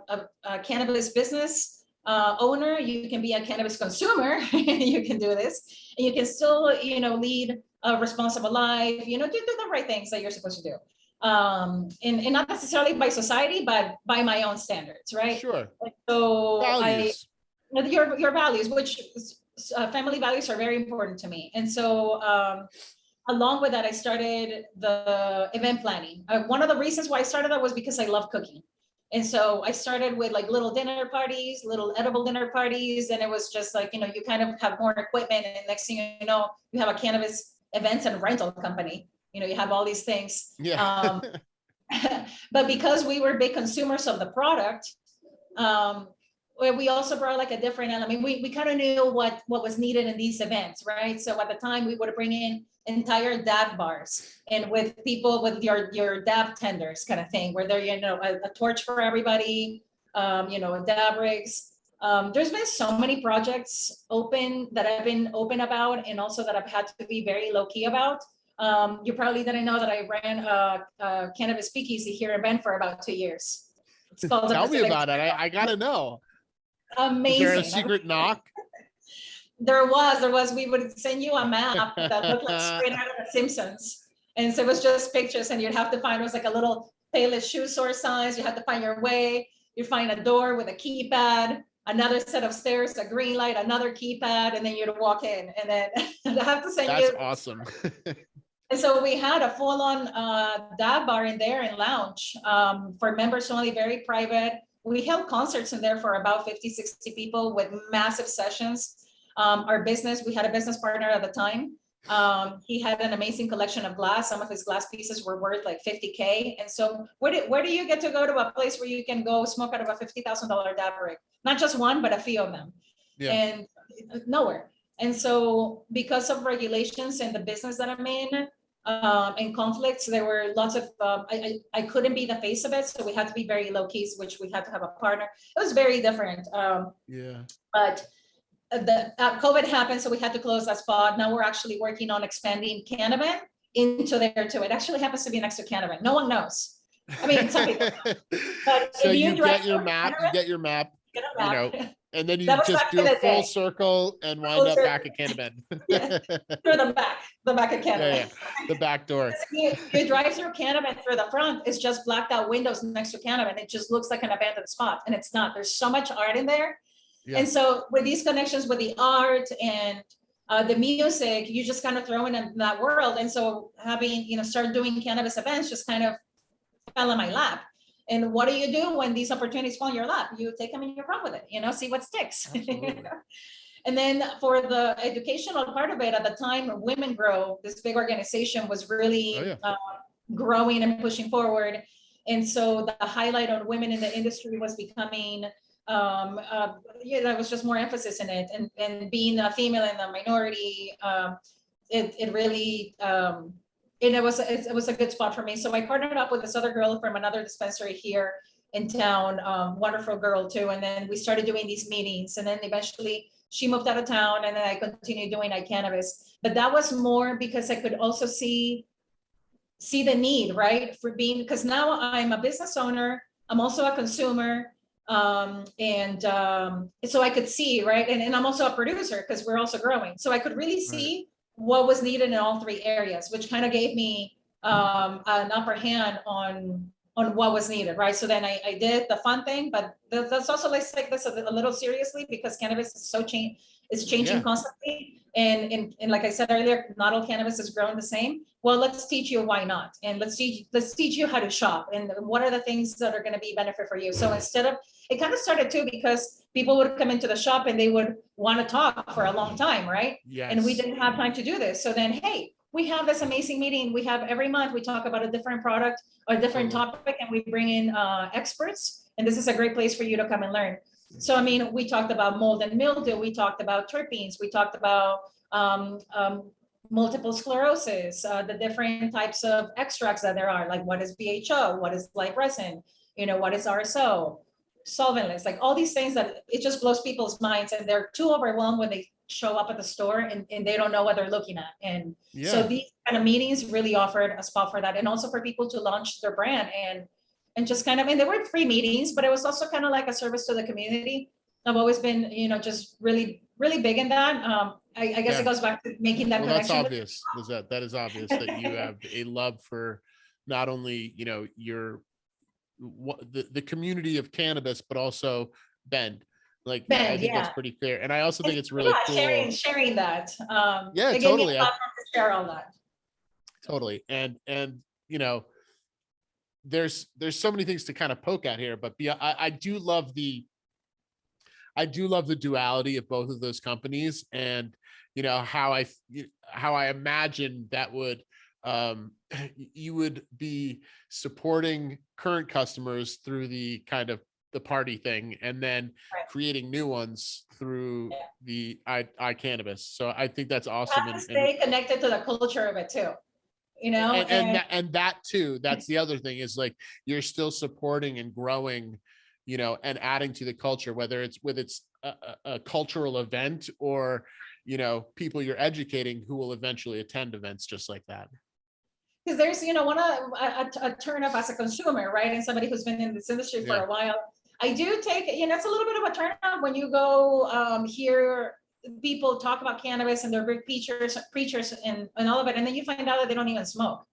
cannabis business owner. You can be a cannabis consumer. You can do this, and you can still, lead a responsible life, do the right things that you're supposed to do. And not necessarily by society, but by my own standards, right? Sure. So values. Your values, which family values are very important to me. And so along with that, I started the event planning. One of the reasons why I started that was because I love cooking. And so I started with little dinner parties, little edible dinner parties. And it was just you kind of have more equipment. And next thing you know, you have a cannabis events and rental company. You have all these things. Yeah. But because we were big consumers of the product, we also brought a different element. We kind of knew what was needed in these events, right? So at the time we would bring in entire dab bars and with people with your dab tenders kind of thing, where they're, a torch for everybody, dab rigs. There's been so many projects that I've been open about, and also that I've had to be very low key about. You probably didn't know that I ran a cannabis speakeasy here in Bend for about 2 years. It's called Tell me about it. I gotta know. Amazing. Is there a secret knock? There was. We would send you a map that looked like straight out of The Simpsons. And so it was just pictures, and you'd have to find, it was like a little Payless shoe store size. You had to find your way. You find a door with a keypad, another set of stairs, a green light, another keypad, and then you'd walk in. And then I have to send you. That's awesome. And so we had a full-on dab bar in there and lounge for members only, very private. We held concerts in there for about 50, 60 people with massive sessions. Our business, we had a business partner at the time. He had an amazing collection of glass. Some of his glass pieces were worth like $50K. And so where do you get to go to a place where you can go smoke out of a $50,000 dab rig? Not just one, but a few of them. Yeah. And nowhere. And so because of regulations and the business that I'm in, and conflicts. There were lots of, I couldn't be the face of it, so we had to be very low key, which we had to have a partner. It was very different. Yeah. But the COVID happened, so we had to close that spot. Now we're actually working on expanding CannaBend into there too. It actually happens to be next to CannaBend. No one knows. I mean, some people. But So if you drive get your through map, CannaBend, you know, and then you That was just back do in a the full day. circle and wind Full up circle. back at CannaBend. Yeah. Through the back of CannaBend. Yeah, the back door. You drive through CannaBend through the front, it's just blacked out windows next to CannaBend. It just looks like an abandoned spot, and it's not. There's so much art in there. Yeah. And so with these connections with the art and the music, you just kind of throw in that world. And so having, start doing cannabis events just kind of fell in my lap. And what do you do when these opportunities fall in your lap? You take them and you run with it, see what sticks. And then for the educational part of it, at the time, Women Grow, this big organization, was really growing and pushing forward. And so the highlight on women in the industry was becoming, there was just more emphasis in it. And being a female in the minority, it really, and it was a good spot for me. So I partnered up with this other girl from another dispensary here in town, wonderful girl too. And then we started doing these meetings, and then eventually she moved out of town, and then I continued doing i.Cannabis. But that was more because I could also see the need, right? For being, because now I'm a business owner, I'm also a consumer. So I could see, right? And I'm also a producer because we're also growing. So I could really see what was needed in all three areas, which kind of gave me an upper hand on what was needed, right? So then I did the fun thing, but that's also, let's take this a little seriously, because cannabis is changing constantly. And like I said earlier, not all cannabis is grown the same. Well, let's teach you why not, and let's teach you how to shop, and what are the things that are going to be benefit for you. So instead of, it kind of started too because people would come into the shop and they would want to talk for a long time, right? Yes. And we didn't have time to do this. So then, hey, we have this amazing meeting. We have every month, we talk about a different product or a different topic, and we bring in experts. And this is a great place for you to come and learn. So, I mean, we talked about mold and mildew. We talked about terpenes. We talked about multiple sclerosis, the different types of extracts that there are, like what is BHO, what is live resin, what is RSO, solventless, like all these things that it just blows people's minds, and they're too overwhelmed when they show up at the store and they don't know what they're looking at. And so these kind of meetings really offered a spot for that, and also for people to launch their brand and just kind of, and they were free meetings, but it was also kind of like a service to the community. I've always been, just really, really big in that. I guess it goes back to making that connection. That's obvious, Lizette. That is obvious that you have a love for not only, the community of cannabis, but also Bend. Like, I think that's pretty clear. And I also think it's really cool. Sharing that. Yeah, it totally. Gave me a platform to share all that. Totally. And there's so many things to kind of poke at here, but I do love the duality of both of those companies, and how I imagine that would you would be supporting current customers through the kind of the party thing, and then creating new ones through the i.Cannabis. So I think that's awesome. You have to stay connected to the culture of it too. And that too, that's the other thing, is like, you're still supporting and growing, and adding to the culture, whether it's a cultural event or, people you're educating who will eventually attend events just like that. Because there's, a turn up as a consumer, right? And somebody who's been in this industry for a while. I do take, it's a little bit of a turn up when you go hear people talk about cannabis and they're big preachers and all of it. And then you find out that they don't even smoke.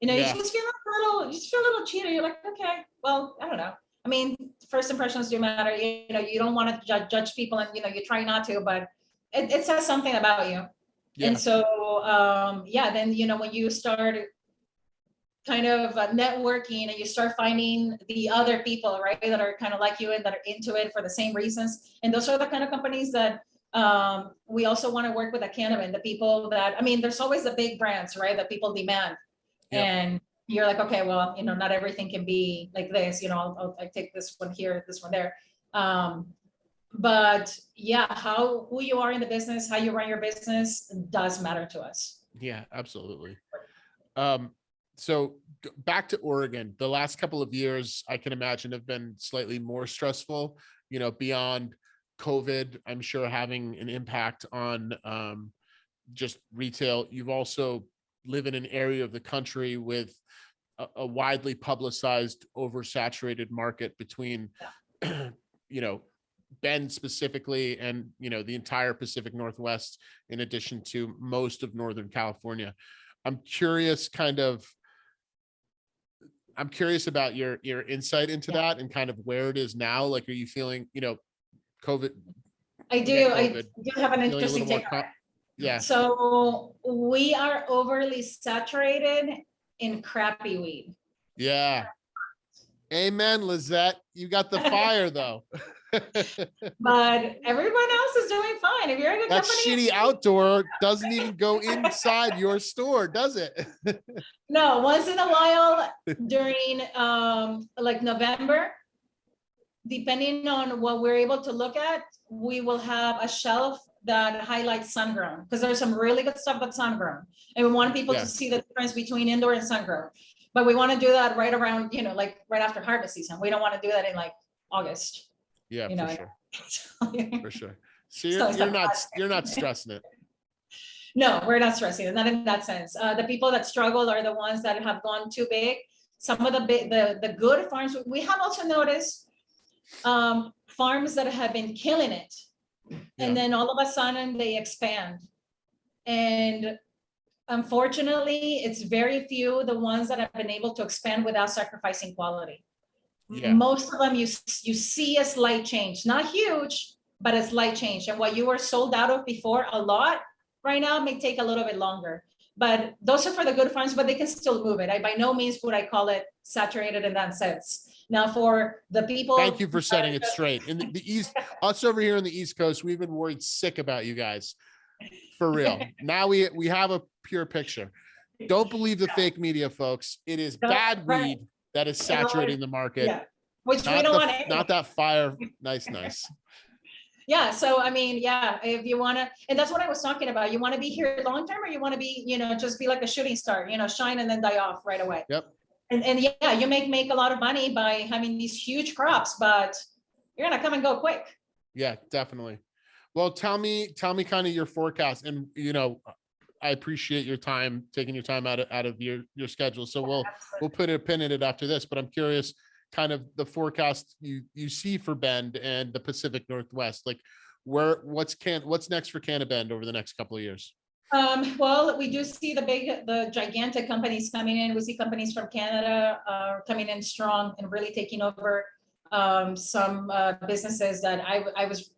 You just feel a little cheated. You're like, okay, well, I don't know. I mean, first impressions do matter. You don't want to judge people, and, you try not to, but it says something about you. Yeah. And so, then, when you start kind of networking and you start finding the other people, right, that are kind of like you and that are into it for the same reasons. And those are the kind of companies that we also want to work with at CannaBend, the people that, there's always the big brands, right, that people demand. Yep. And you're like, okay, well, not everything can be like this, I'll take this one here, this one there. But yeah, who you are in the business, how you run your business does matter to us. Yeah, absolutely. So back to Oregon, the last couple of years, I can imagine have been slightly more stressful, beyond COVID, I'm sure having an impact on just retail. You've also live in an area of the country with a widely publicized, oversaturated market between, Bend specifically and, the entire Pacific Northwest, in addition to most of Northern California. I'm curious about your insight into that and kind of where it is now. Like, are you feeling, COVID? I do. I do have an feeling a interesting little take. more Yeah. So we are overly saturated in crappy weed. Yeah. Amen, Lizette. You got the fire though. But everyone else is doing fine. If you're in a That company, shitty outdoor doesn't even go inside your store, does it? no, once in a while during like November, depending on what we're able to look at, we will have a shelf that highlights sun-grown, because there's some really good stuff that's sun-grown, and we want people to see the difference between indoor and sun-grown. But we want to do that right around, like right after harvest season. We don't want to do that in like August. Yeah, You know, for sure. For sure. So So you're not stressing it. No, we're not stressing it, not in that sense. The people that struggle are the ones that have gone too big. Some of the good farms, we have also noticed farms that have been killing it. And then all of a sudden they expand. And unfortunately, it's very few the ones that have been able to expand without sacrificing quality. Most of them you see a slight change, not huge, but a slight change. And what you were sold out of before a lot right now may take a little bit longer. But those are for the good farms, but they can still move it. I by no means would I call it saturated in that sense. Now for the people. Thank you for setting it straight. In the East, us over here on the East Coast, we've been worried sick about you guys. For real. Now we have a pure picture. Don't believe the fake media, folks. It is bad weed that is saturating the market. Yeah, which we don't want. Not that fire. Nice. Yeah. So, I mean, yeah, if you want to, and that's what I was talking about. You want to be here long-term, or you want to be, just be like a shooting star, shine and then die off right away. Yep. And yeah, you make a lot of money by having these huge crops, but you're going to come and go quick. Yeah, definitely. Well, tell me kind of your forecast, and, I appreciate your time, taking your time out of your schedule. So we'll put a pin in it after this, but I'm curious kind of the forecast you see for Bend and the Pacific Northwest. Like what's next for CannaBend over the next couple of years? Well, we do see the gigantic companies coming in. We see companies from Canada coming in strong and really taking over some businesses that I was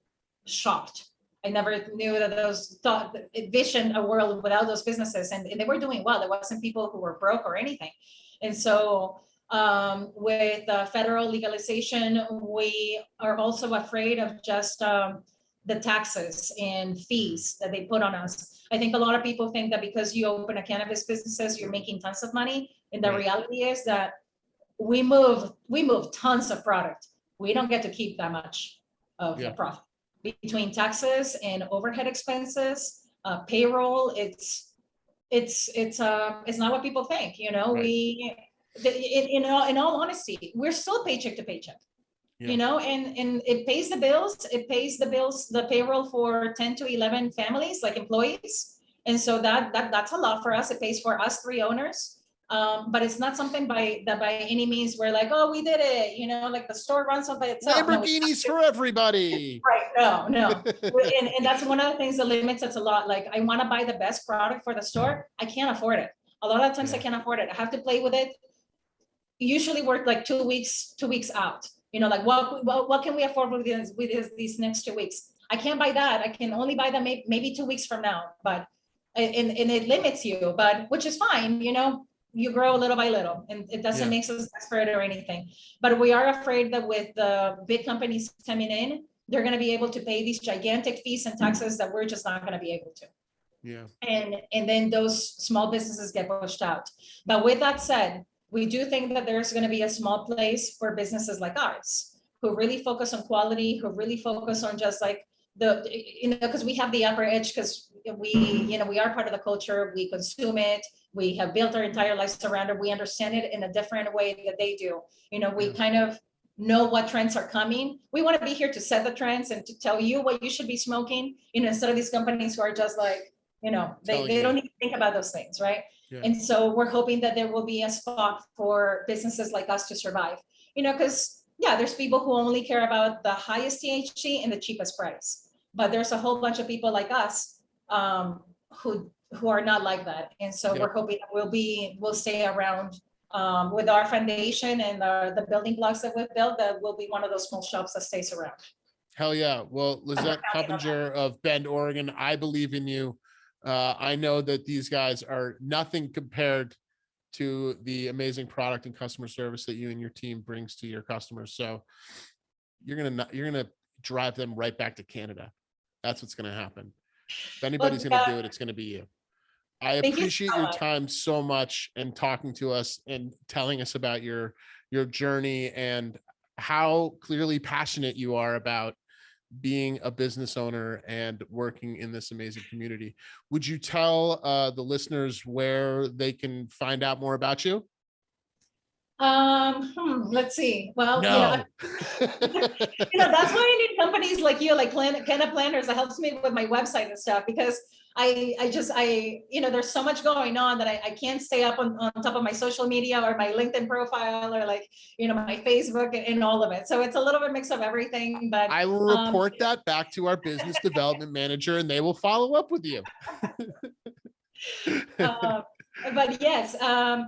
shocked. I never knew that those envisioned a world without those businesses, and they were doing well. There wasn't people who were broke or anything. And so with federal legalization, we are also afraid of just the taxes and fees that they put on us. I think a lot of people think that because you open a cannabis businesses, you're making tons of money. And the reality is that we move tons of product. We don't get to keep that much of the profit. Between taxes and overhead expenses, payroll, it's not what people think. We, in all honesty, we're still paycheck to paycheck. And it pays the bills. It pays the payroll for 10 to 11 families, like employees. And so that's a lot for us. It pays for us 3 owners. But it's not something by any means we're like, oh, we did it, like the store runs on by itself. Lamborghinis for everybody. Right. No. and that's one of the things that limits us a lot. Like, I want to buy the best product for the store. I can't afford it. A lot of times I can't afford it. I have to play with it. Usually work like 2 weeks out. Like what can we afford with these next 2 weeks? I can't buy that. I can only buy them maybe 2 weeks from now. But and it limits you, but which is fine. You grow little by little, and it doesn't make us desperate or anything. But we are afraid that with the big companies coming in, they're going to be able to pay these gigantic fees and taxes that we're just not going to be able to. Yeah. And then those small businesses get pushed out. But with that said, we do think that there's going to be a small place for businesses like ours, who really focus on quality, who really focus on just like because we have the upper edge, because we are part of the culture, we consume it, we have built our entire lives around it, we understand it in a different way that they do. We kind of know what trends are coming. We want to be here to set the trends and to tell you what you should be smoking, instead of these companies who are just like, they don't even think about those things, right? Yeah. And so we're hoping that there will be a spot for businesses like us to survive, because there's people who only care about the highest THC and the cheapest price, but there's a whole bunch of people like us who are not like that. And so we're hoping that we'll stay around with our foundation and the building blocks that we've built, that will be one of those small shops that stays around. Hell yeah. Well, Lizette Coppinger of Bend, Oregon, I believe in you. I know that these guys are nothing compared to the amazing product and customer service that you and your team brings to your customers. So you're gonna drive them right back to Canada. That's what's gonna happen. If anybody's gonna do it, it's gonna be you. I appreciate your time so much and talking to us and telling us about your journey and how clearly passionate you are about being a business owner and working in this amazing community. Would you tell the listeners where they can find out more about you? Let's see. Well, No. That's why I need companies like you, like CannaPlanners, that helps me with my website and stuff, because there's so much going on that I can't stay up on top of my social media or my LinkedIn profile or my Facebook and all of it. So it's a little bit mix of everything, but I will report that back to our business development manager and they will follow up with you. But yes, Facebook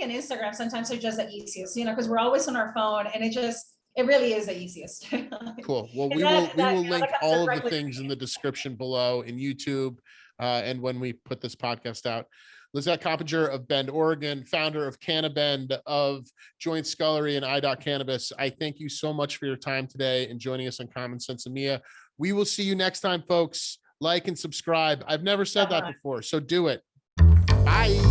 and Instagram sometimes are just the easiest, because we're always on our phone, and it really is the easiest. Cool. Well, we will link all of the things in the description below in YouTube and when we put this podcast out. Lizette Coppinger of Bend, Oregon, founder of CannaBend, of Joint Scullery and i.Cannabis. I thank you so much for your time today and joining us on SENSimilla. We will see you next time, folks. Like and subscribe. I've never said that before, so do it. Bye.